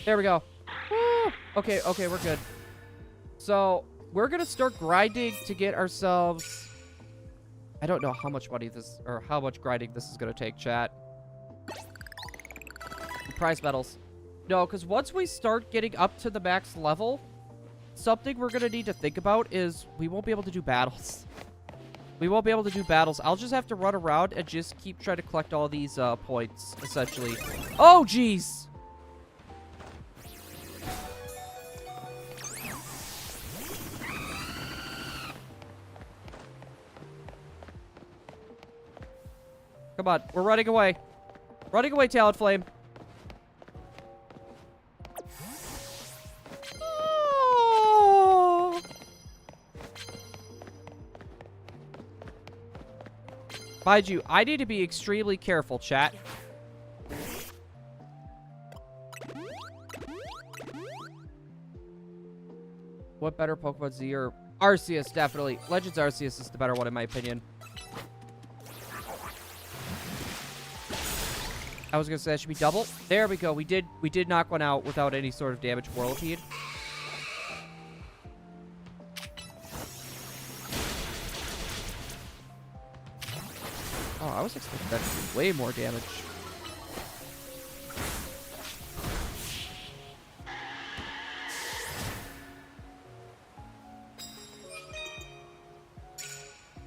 Speaker 1: There we go. Okay, okay, we're good. So, we're gonna start grinding to get ourselves... I don't know how much money this... or how much grinding this is gonna take, chat. Prize medals. No, because once we start getting up to the max level, something we're gonna need to think about is we won't be able to do battles. We won't be able to do battles. I'll just have to run around and just keep trying to collect all these points, essentially. Oh, jeez! Come on, we're running away. Running away, Talonflame. Oh. Mind you, I need to be extremely careful, chat. What better Pokemon Z or Arceus, definitely. Legends Arceus is the better one in my opinion. I was gonna say that should be double. There we go. We did knock one out without any sort of damage Whirlipede. Oh, I was expecting that to do way more damage.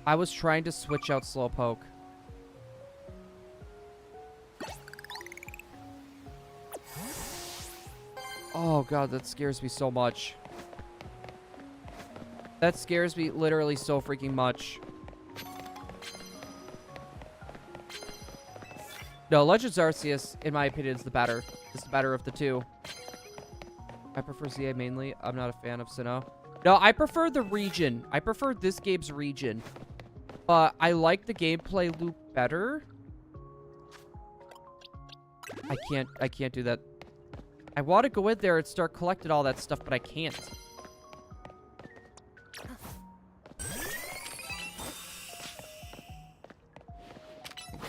Speaker 1: I was trying to switch out Slowpoke. Oh god, that scares me so much. That scares me literally so freaking much. No, Legends Arceus, in my opinion, is the better. Is the better of the two. I prefer ZA mainly. I'm not a fan of Sinnoh. No, I prefer the region. I prefer this game's region. But I like the gameplay loop better. I can't do that. I want to go in there and start collecting all that stuff, but I can't.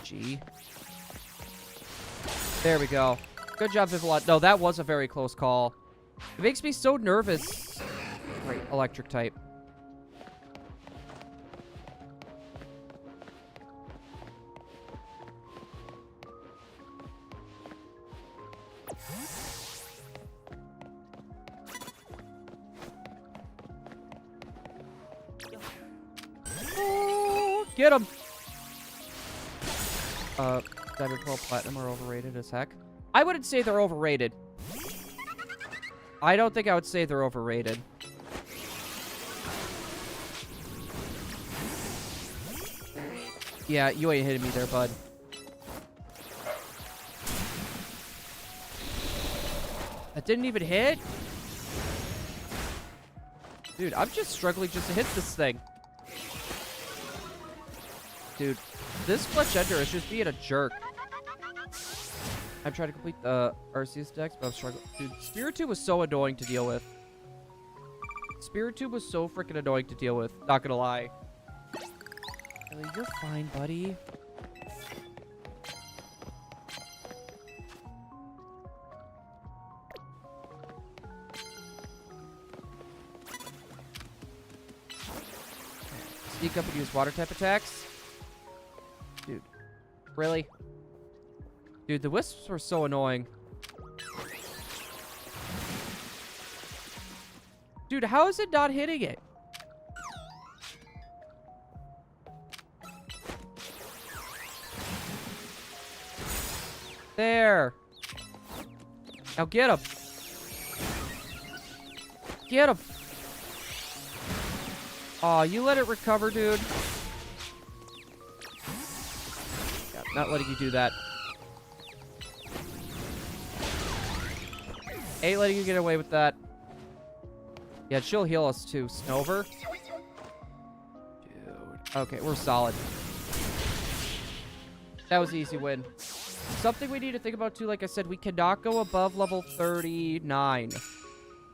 Speaker 1: G. There we go. Good job, Vivillon. No, that was a very close call. It makes me so nervous. Right, electric type. Oh, get him! Diamond Pearl Platinum are overrated as heck. I wouldn't say they're overrated. I don't think I would say they're overrated. Yeah, you ain't hitting me there, bud. That didn't even hit? Dude, I'm just struggling just to hit this thing. Dude, this Fletchender is just being a jerk. I'm trying to complete the Arceus decks, but I'm struggling. Dude, Spiritomb was so annoying to deal with. Spiritomb was so freaking annoying to deal with. Not gonna lie. Ellie, you're fine, buddy. Sneak up and use water type attacks. Dude. Really? Dude, the wisps were so annoying. Dude, how is it not hitting it? There. Now get him. Get him. Aw, you let it recover, dude. Yeah, not letting you do that. Ain't letting you get away with that. Yeah, she'll heal us too. Snover. Dude. Okay, we're solid. That was an easy win. Something we need to think about too, like I said, we cannot go above level 39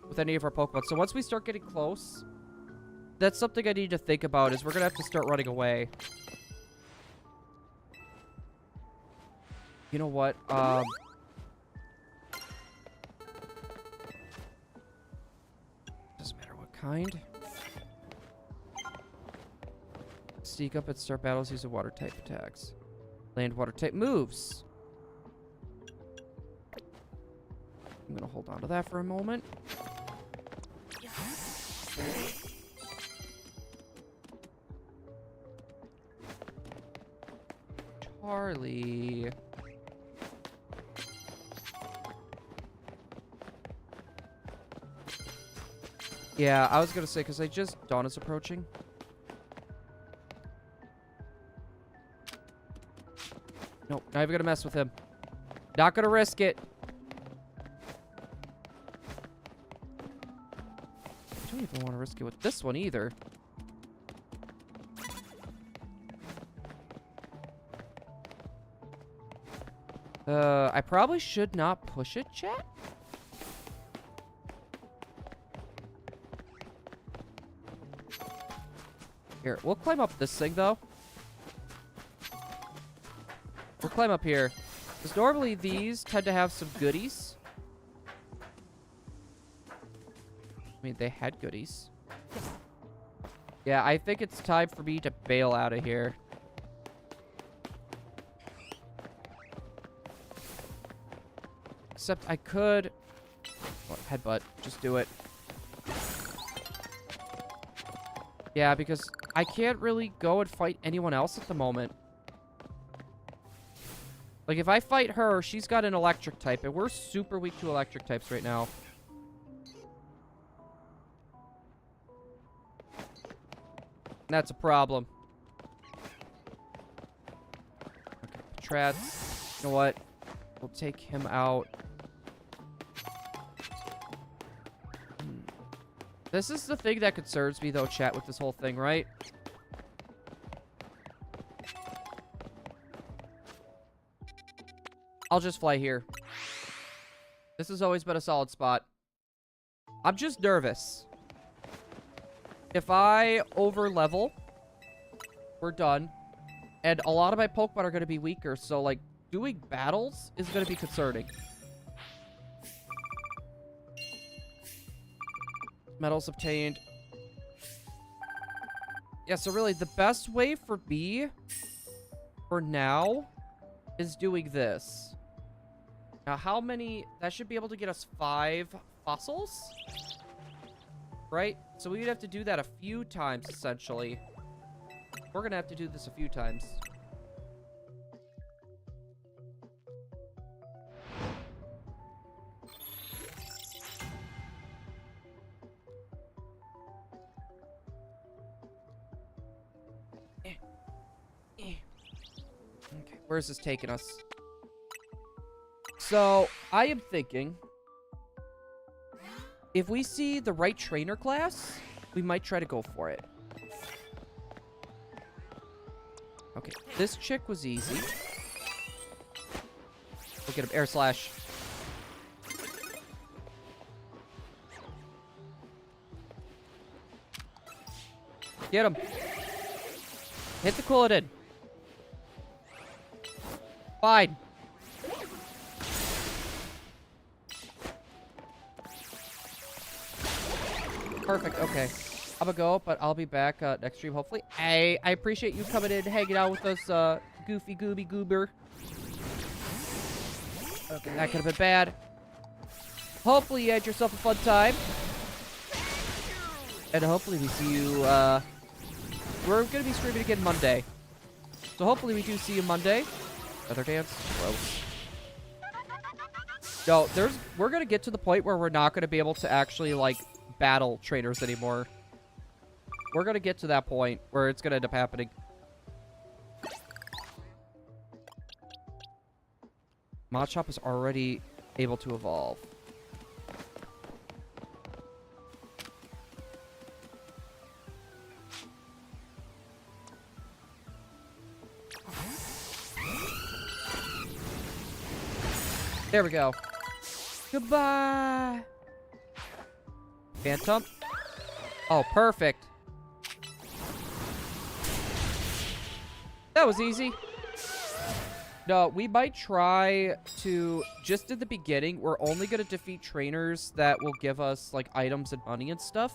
Speaker 1: with any of our Pokemon. So once we start getting close, that's something I need to think about, is we're going to have to start running away. You know what? Doesn't matter what kind. Sneak up and start battles using water type attacks. Land water type moves. I'm gonna hold on to that for a moment. Charlie. Yeah, I was gonna say, because Dawn is approaching. Nope, not even gonna mess with him. Not gonna risk it. I don't even want to risk it with this one either. I probably should not push it, chat. Here, we'll climb up this thing, though. We'll climb up here. Because normally these tend to have some goodies. I mean, they had goodies. Yeah, I think it's time for me to bail out of here. Except I could... What, headbutt. Just do it. Yeah, because I can't really go and fight anyone else at the moment. Like, if I fight her, she's got an electric type, and we're super weak to electric types right now. That's a problem. Okay, Patrats. You know what? We'll take him out. This is the thing that concerns me, though, chat, with this whole thing, right? I'll just fly here. This has always been a solid spot. I'm just nervous. If I over-level, we're done. And a lot of my Pokemon are going to be weaker, so, like, doing battles is going to be concerning. Medals obtained. Yeah, so really, the best way for me, for now, is doing this. Now, how many... That should be able to get us 5 fossils? Right? So we would have to do that a few times, essentially. We're going to have to do this a few times. Okay, where's this taking us? So, I am thinking, if we see the right trainer class, we might try to go for it. Okay, this chick was easy. We'll get him. Air Slash. Get him. Hit the Quilladin. Fine. Perfect. Okay. I'm gonna go, but I'll be back next stream, hopefully. I appreciate you coming in, hanging out with us, Goofy Gooby Goober. Okay, that could have been bad. Hopefully you had yourself a fun time. And hopefully we see you, we're gonna be streaming again Monday. So hopefully we do see you Monday. Feather Dance? Gross. No, we're gonna get to the point where we're not gonna be able to actually, like, battle trainers anymore. We're gonna get to that point where it's gonna end up happening. Machop is already able to evolve. There we go. Goodbye. Phantom. Oh, perfect. That was easy. No, we might try to, just at the beginning, we're only going to defeat trainers that will give us, like, items and money and stuff.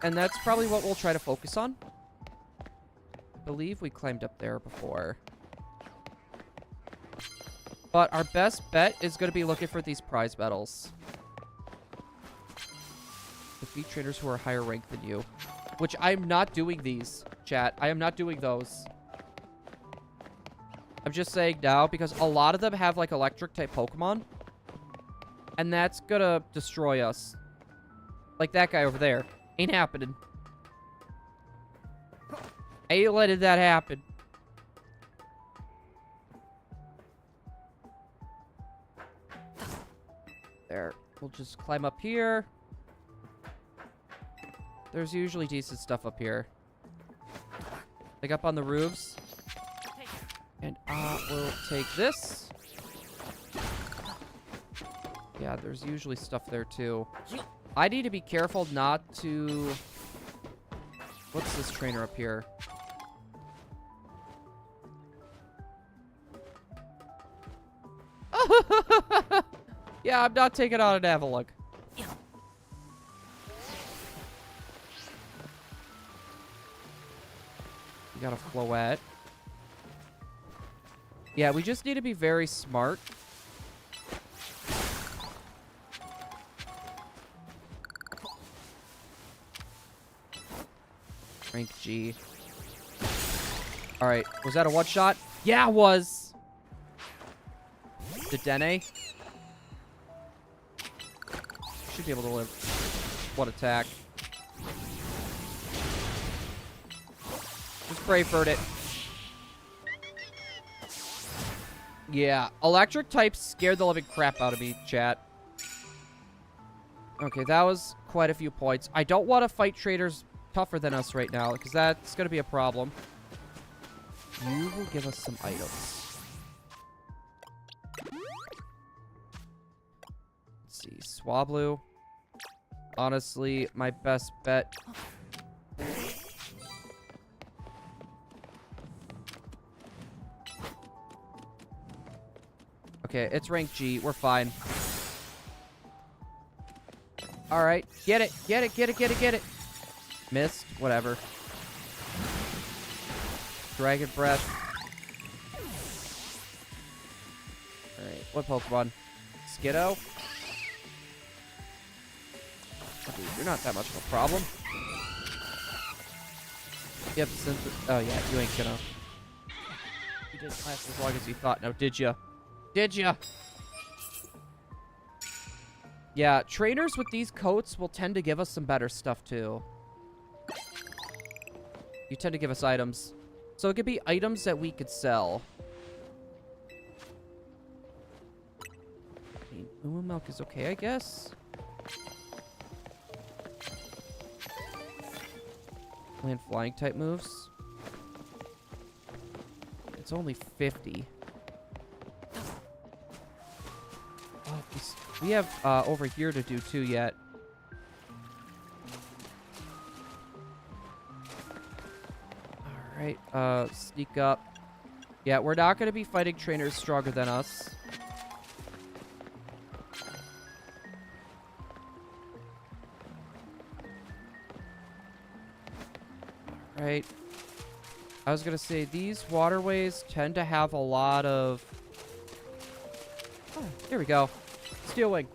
Speaker 1: And that's probably what we'll try to focus on. I believe we climbed up there before. But our best bet is going to be looking for these prize medals. Defeat trainers who are higher ranked than you. Which I'm not doing these, chat. I am not doing those. I'm just saying now because a lot of them have like electric type Pokemon. And that's gonna destroy us. Like that guy over there. Ain't happening. Ain't letting that happen. There. We'll just climb up here. There's usually decent stuff up here. Like up on the roofs. And we'll take this. Yeah, there's usually stuff there too. I need to be careful not to... What's this trainer up here? Yeah, I'm not taking on an Avalugg. We got a Floette. Yeah, we just need to be very smart. Rank G. Alright, was that a one-shot? Yeah, it was! The Dene. Should be able to live. What attack? Just pray for it. Yeah, electric types scared the living crap out of me, chat. Okay, that was quite a few points. I don't want to fight traders tougher than us right now, because that's going to be a problem. You will give us some items. Let's see, Swablu. Honestly, my best bet... Okay, it's rank G. We're fine. Alright. Get it. Get it. Get it. Get it. Get it. Missed. Whatever. Dragon Breath. Alright. What Pokemon? Skiddo? Oh, dude, you're not that much of a problem. Yep, oh yeah, you ain't gonna... You didn't last as long as you thought. No, did ya? Did ya? Yeah, trainers with these coats will tend to give us some better stuff, too. You tend to give us items. So it could be items that we could sell. I mean, Moo Milk is okay, I guess. Land flying type moves. It's only 50. Oh, we have over here to do too yet. Alright, sneak up. Yeah, we're not going to be fighting trainers stronger than us. Alright. I was going to say, these waterways tend to have a lot of... Oh, here we go. Steel Wing.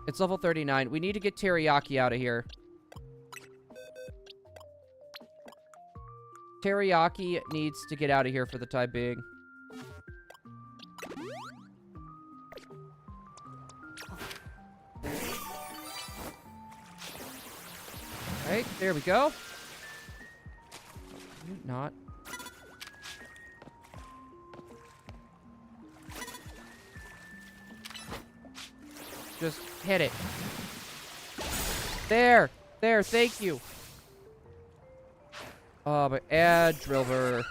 Speaker 1: It's level 39. We need to get Teriyaki out of here. Teriyaki needs to get out of here for the time being. Alright, there we go. Can you not? Just hit it. There. There. Thank you. Oh, but add Drillbur.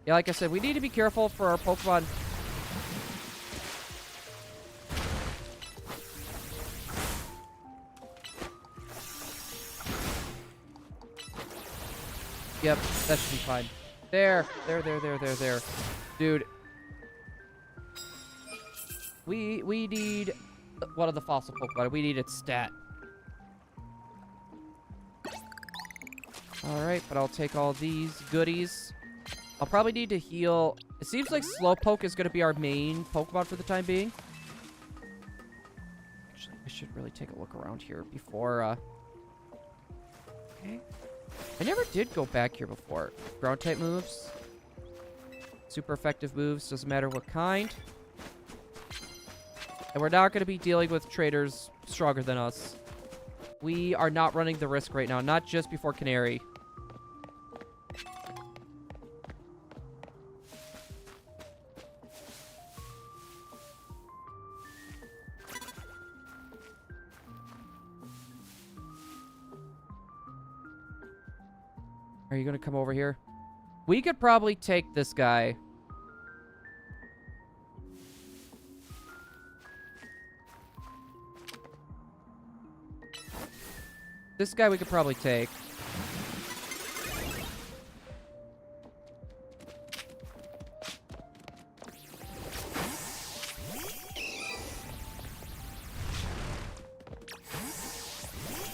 Speaker 1: Yeah, like I said, we need to be careful for our Pokemon. Yep, that should be fine. There. There. Dude. We need one of the fossil Pokemon. We need its stat. Alright, but I'll take all these goodies. I'll probably need to heal. It seems like Slowpoke is going to be our main Pokemon for the time being. Actually, I should really take a look around here before, Okay. I never did go back here before. Ground type moves. Super effective moves, doesn't matter what kind. And we're not going to be dealing with traders stronger than us. We are not running the risk right now, not just before Canary. Are you going to come over here? We could probably take this guy. This guy we could probably take.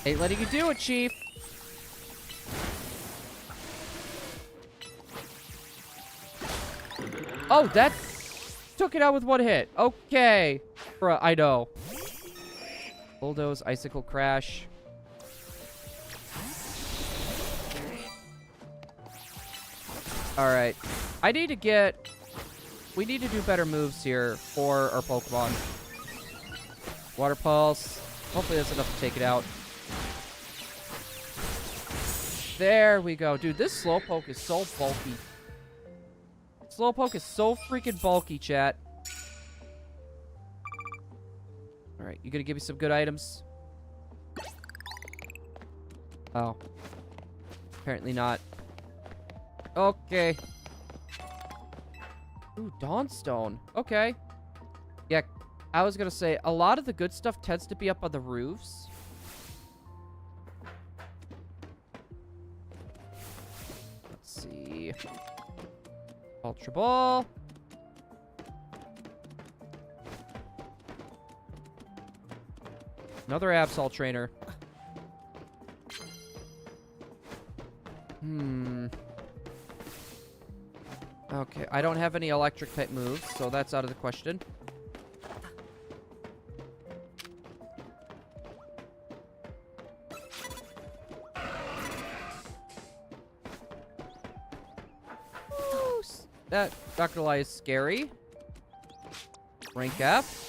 Speaker 1: Ain't letting you do it, Chief. Oh, that took it out with one hit. Okay. I know. Bulldoze, Icicle Crash. Alright. We need to do better moves here for our Pokemon. Water Pulse. Hopefully that's enough to take it out. There we go. Dude, this Slowpoke is so bulky. Slowpoke is so freaking bulky, chat. Alright, you gonna give me some good items? Oh. Apparently not. Okay. Ooh, Dawnstone. Okay. Yeah, I was gonna say, a lot of the good stuff tends to be up on the roofs. Let's see. Ultra Ball. Another Absol trainer. Okay, I don't have any electric type moves, so that's out of the question. Ooh, that, not gonna lie, is scary. Rank F.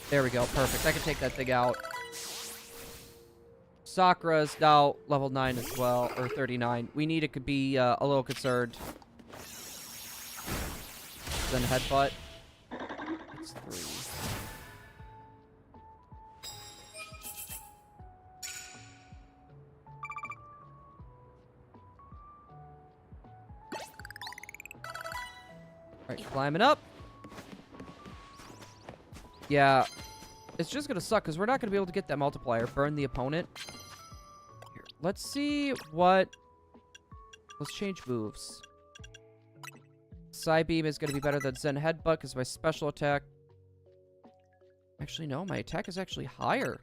Speaker 1: There we go, perfect. I can take that thing out. Sakura's now level 9 as well, or 39. We need to be a little concerned. Then Headbutt. That's 3. Alright, climbing up. Yeah, it's just gonna suck because we're not gonna be able to get that multiplier. Burn the opponent. Here, let's see what. Let's change moves. Psybeam is gonna be better than Zen Headbutt because my special attack. Actually, no, my attack is actually higher.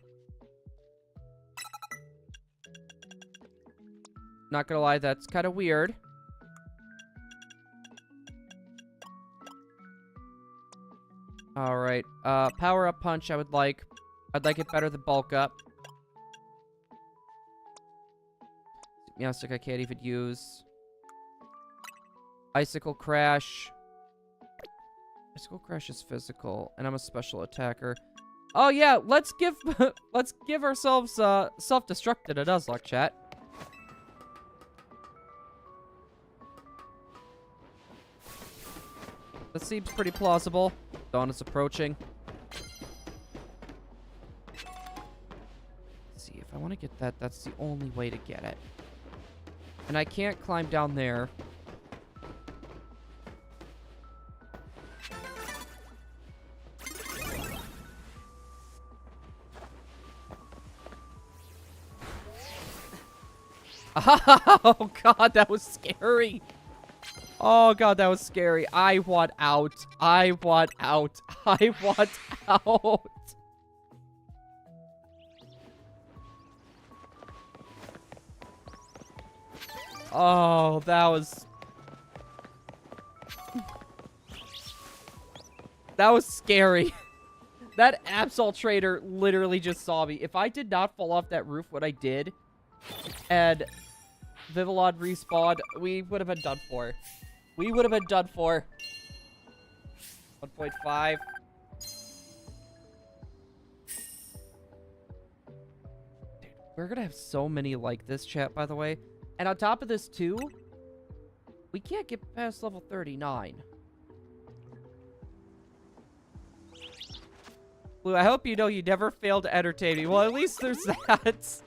Speaker 1: Not gonna lie, that's kind of weird. Alright, Power Up Punch I would like. I'd like it better than Bulk Up. Meowstic I can't even use. Icicle Crash. Icicle Crash is physical, and I'm a special attacker. Oh yeah, let's give let's give ourselves self-destruct in a Nuzlocke, chat. That seems pretty plausible. Dawn is approaching. Let's see, if I want to get that, that's the only way to get it. And I can't climb down there. Oh, God, that was scary. Oh, God, that was scary. I want out. I want out. I want out. Oh, that was... That was scary. That Absol Trader literally just saw me. If I did not fall off that roof, what I did, and Vivillon respawned, we would have been done for. We would have been done for. 1.5. Dude, we're gonna have so many like this, chat, by the way. And on top of this, too, we can't get past level 39. Blue, I hope you know you never fail to entertain me. Well, at least there's that.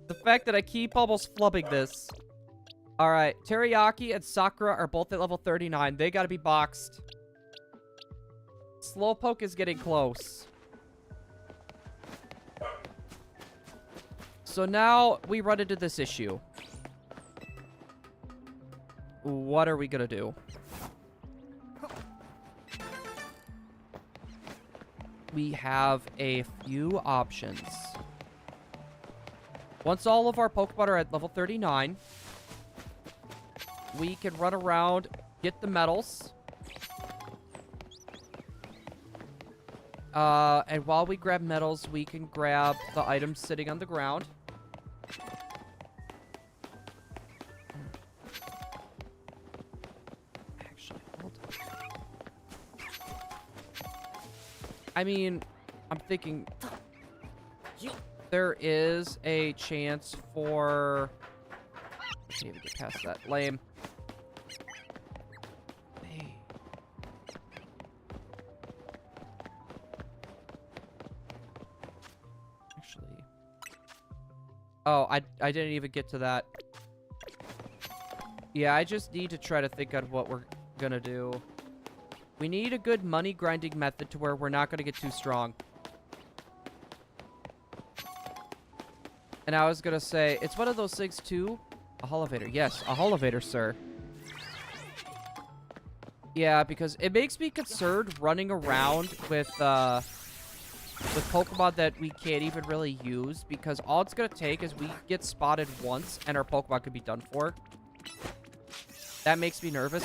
Speaker 1: The fact that I keep almost flubbing this. Alright, Teriyaki and Sakura are both at level 39. They gotta be boxed. Slowpoke is getting close. So now we run into this issue. What are we gonna do? We have a few options. Once all of our Pokemon are at level 39, we can run around, get the medals. And while we grab medals, we can grab the items sitting on the ground. Actually, hold on. I mean, I'm thinking there is a chance for... I can't even get past that. Lame. Hey. Actually... Oh, I didn't even get to that. Yeah, I just need to try to think on what we're gonna do. We need a good money grinding method to where we're not gonna get too strong. And I was gonna say, it's one of those things too. A Holovator. Yes, a Holovator, sir. Yeah, because it makes me concerned running around with Pokemon that we can't even really use, because all it's gonna take is we get spotted once and our Pokemon could be done for. That makes me nervous.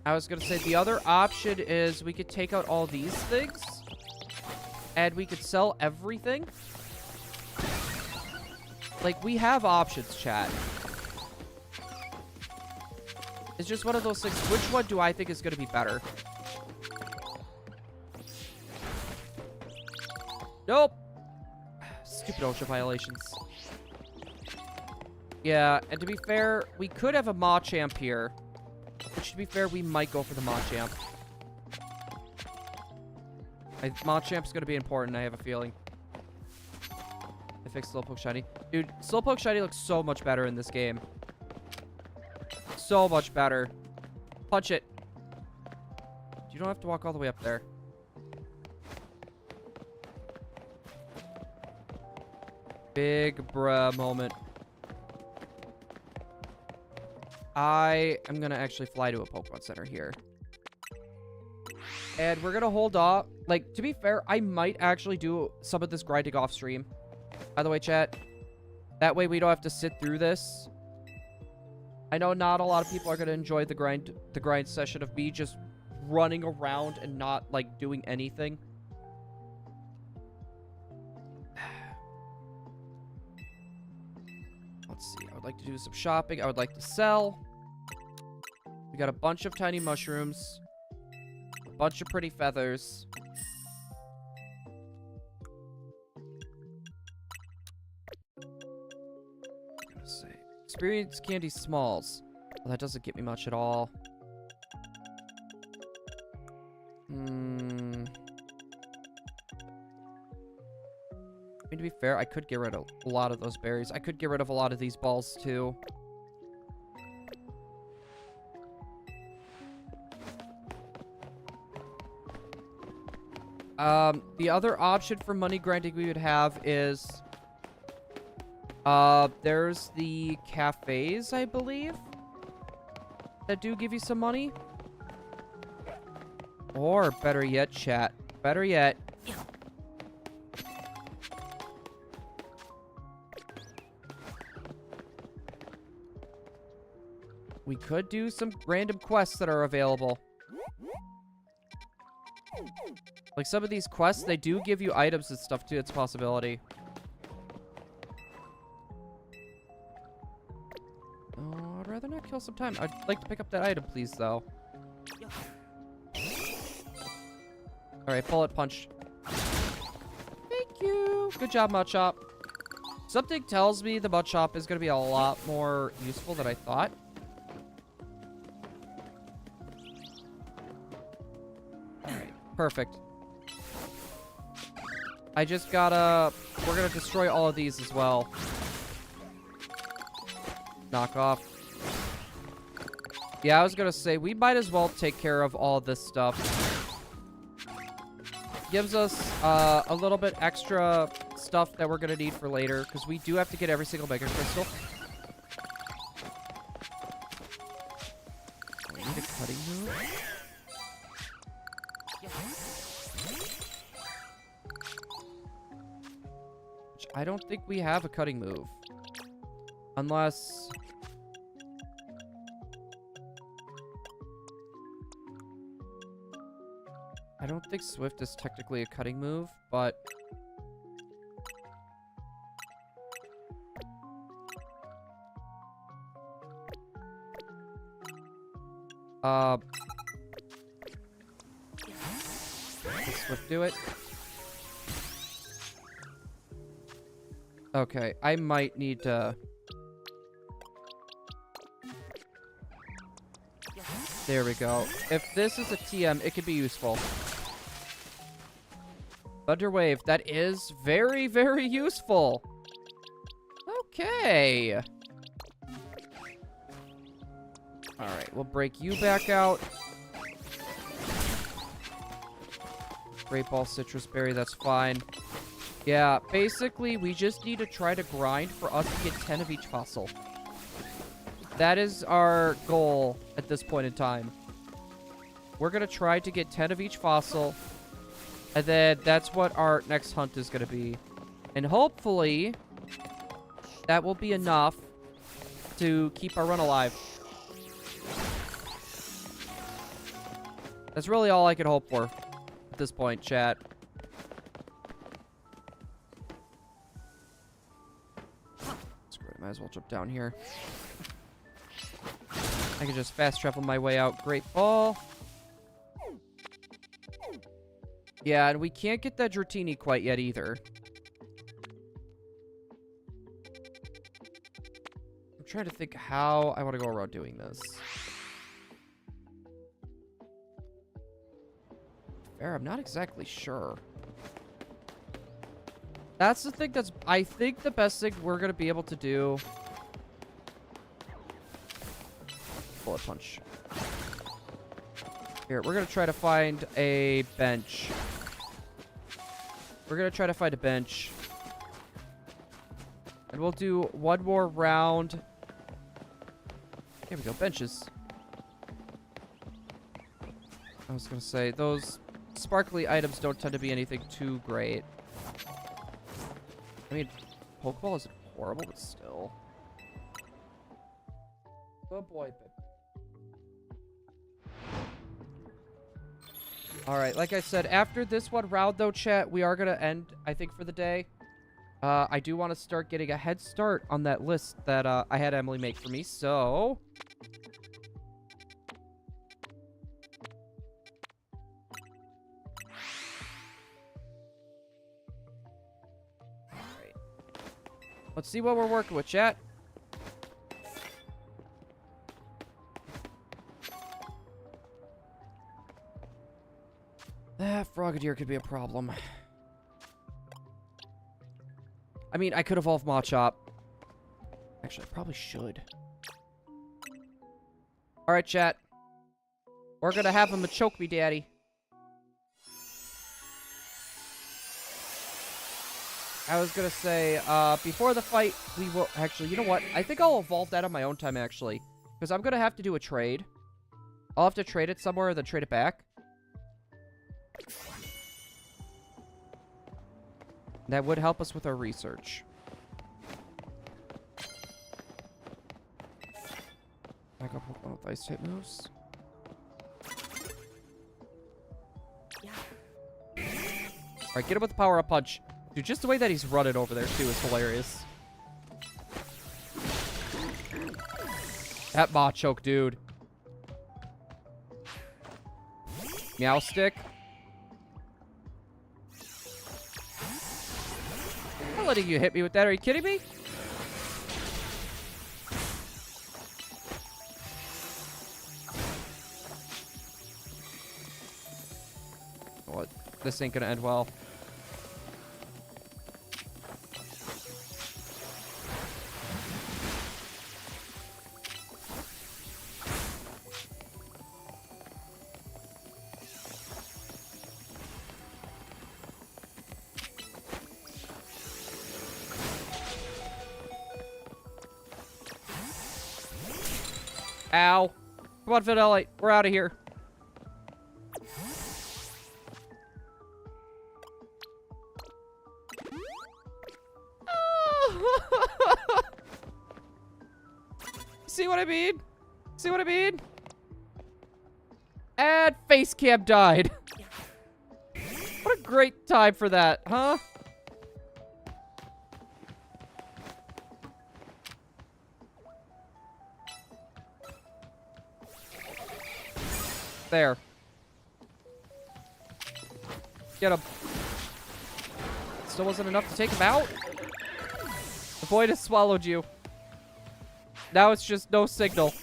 Speaker 1: I was gonna say the other option is we could take out all these things and we could sell everything. Like, we have options, chat. It's just one of those things. Which one do I think is gonna be better? Nope. Stupid OSHA violations. Yeah, and to be fair, we could have a Machamp here. Which, to be fair, we might go for the Machamp. Machamp's gonna be important, I have a feeling. I fixed Slowpoke Shiny. Dude, Slowpoke Shiny looks so much better in this game. So much better. Punch it. You don't have to walk all the way up there. Big bruh moment. I am going to actually fly to a Pokemon Center here. And we're going to hold off. Like, to be fair, I might actually do some of this grinding off stream. By the way, chat. That way we don't have to sit through this. I know not a lot of people are going to enjoy the grind session of me just running around and not, like, doing anything. Let's see. I would like to do some shopping. I would like to sell. We got a bunch of tiny mushrooms. A bunch of pretty feathers. Let's see. Experience candy smalls. Well, that doesn't get me much at all. I mean, to be fair, I could get rid of a lot of those berries. I could get rid of a lot of these balls, too. The other option for money grinding we would have is... there's the cafes, I believe, that do give you some money. Or, better yet, chat. Better yet. We could do some random quests that are available. Like, some of these quests, they do give you items and stuff, too. It's a possibility. Oh, I'd rather not kill some time. I'd like to pick up that item, please, though. Alright, bullet punch. Thank you. Good job, Mudchop. Something tells me the Mudchop is going to be a lot more useful than I thought. Alright, perfect. I just gotta... We're gonna destroy all of these as well. Knock off. Yeah, I was gonna say, we might as well take care of all this stuff. Gives us a little bit extra stuff that we're gonna need for later, because we do have to get every single Mega Crystal. I need a cutting move. Which I don't think we have a cutting move. Unless... I don't think Swift is technically a cutting move, but... Does Swift do it? Okay, I might need to... There we go. If this is a TM, it could be useful. Thunder Wave, that is very, very useful. Okay. Alright, we'll break you back out. Great Ball Citrus Berry, that's fine. Yeah, basically, we just need to try to grind for us to get 10 of each fossil. That is our goal at this point in time. We're going to try to get 10 of each fossil. And then that's what our next hunt is going to be. And hopefully, that will be enough to keep our run alive. That's really all I can hope for at this point, chat. Screw it, might as well jump down here. I can just fast travel my way out. Great Ball. Yeah, and we can't get that Dratini quite yet either. I'm trying to think how I want to go around doing this. Fair, I'm not exactly sure. That's the thing that's... I think the best thing we're going to be able to do... Bullet punch. Here, we're going to try to find a bench. We're going to try to find a bench. And we'll do one more round. Here we go, benches. I was going to say, those sparkly items don't tend to be anything too great. I mean, Pokeball isn't horrible, but still. Oh boy, babe. Alright, like I said, after this one round, though, chat, we are going to end, I think, for the day. I do want to start getting a head start on that list that I had Emily make for me, so... Alright. Let's see what we're working with, chat. Frogadier could be a problem. I mean, I could evolve Machop. Actually, I probably should. Alright, chat. We're gonna have him choke me, daddy. I was gonna say, before the fight, we will... Actually, you know what? I think I'll evolve that on my own time, actually. Because I'm gonna have to do a trade. I'll have to trade it somewhere and then trade it back. That would help us with our research. I got Pokemon with ice type moves. Alright, get him with the power up punch. Dude, just the way that he's running over there too is hilarious. That Machoke, dude. Meow stick. I'm not letting you hit me with that. Are you kidding me? What? This ain't gonna end well. Ow. Come on, Fidelite. We're out of here. See what I mean? See what I mean? And face cam died. What a great time for that, huh? There. Get him. Still wasn't enough to take him out? The void has swallowed you. Now it's just no signal.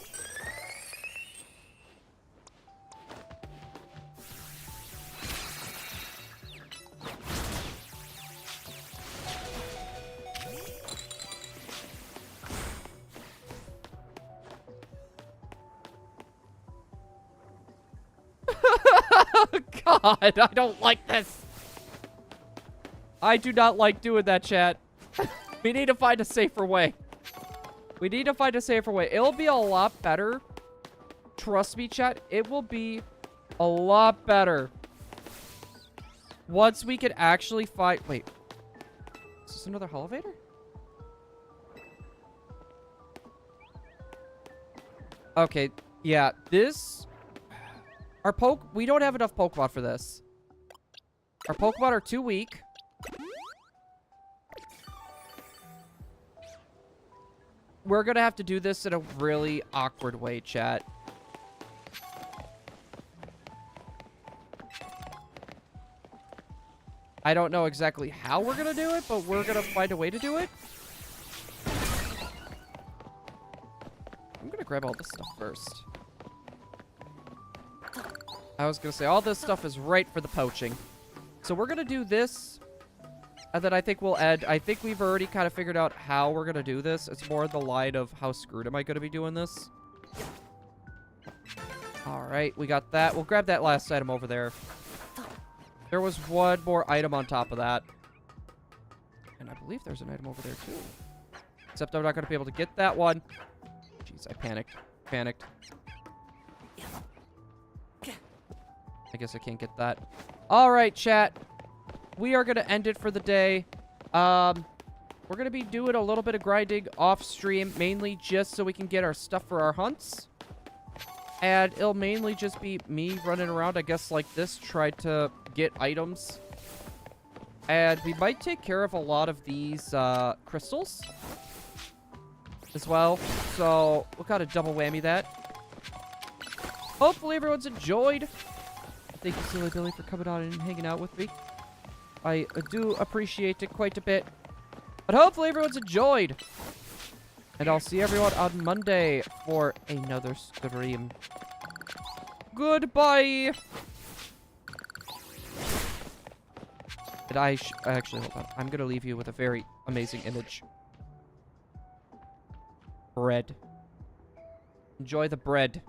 Speaker 1: God, I don't like this. I do not like doing that, chat. We need to find a safer way. We need to find a safer way. It'll be a lot better. Trust me, chat. It will be a lot better. Once we can actually fight... Wait. Is this another elevator? Okay. Yeah, this... We don't have enough Pokemon for this. Our Pokemon are too weak. We're gonna have to do this in a really awkward way, chat. I don't know exactly how we're gonna do it, but we're gonna find a way to do it. I'm gonna grab all this stuff first. I was gonna say, all this stuff is right for the poaching. So we're gonna do this, and then I think we'll end. I think we've already kind of figured out how we're gonna do this. It's more the line of how screwed am I gonna be doing this. Alright, we got that. We'll grab that last item over there. There was one more item on top of that. And I believe there's an item over there too. Except I'm not gonna be able to get that one. Jeez, I panicked. Panicked. I guess I can't get that. Alright, chat. We are going to end it for the day. We're going to be doing a little bit of grinding off stream, mainly just so we can get our stuff for our hunts. And it'll mainly just be me running around, I guess, like this, try to get items. And we might take care of a lot of these crystals as well. So we'll kind of double whammy that. Hopefully everyone's enjoyed. Thank you, Silly Billy, for coming on and hanging out with me. I do appreciate it quite a bit. But hopefully everyone's enjoyed. And I'll see everyone on Monday for another stream. Goodbye. And actually, hold on. I'm gonna leave you with a very amazing image. Bread. Enjoy the bread.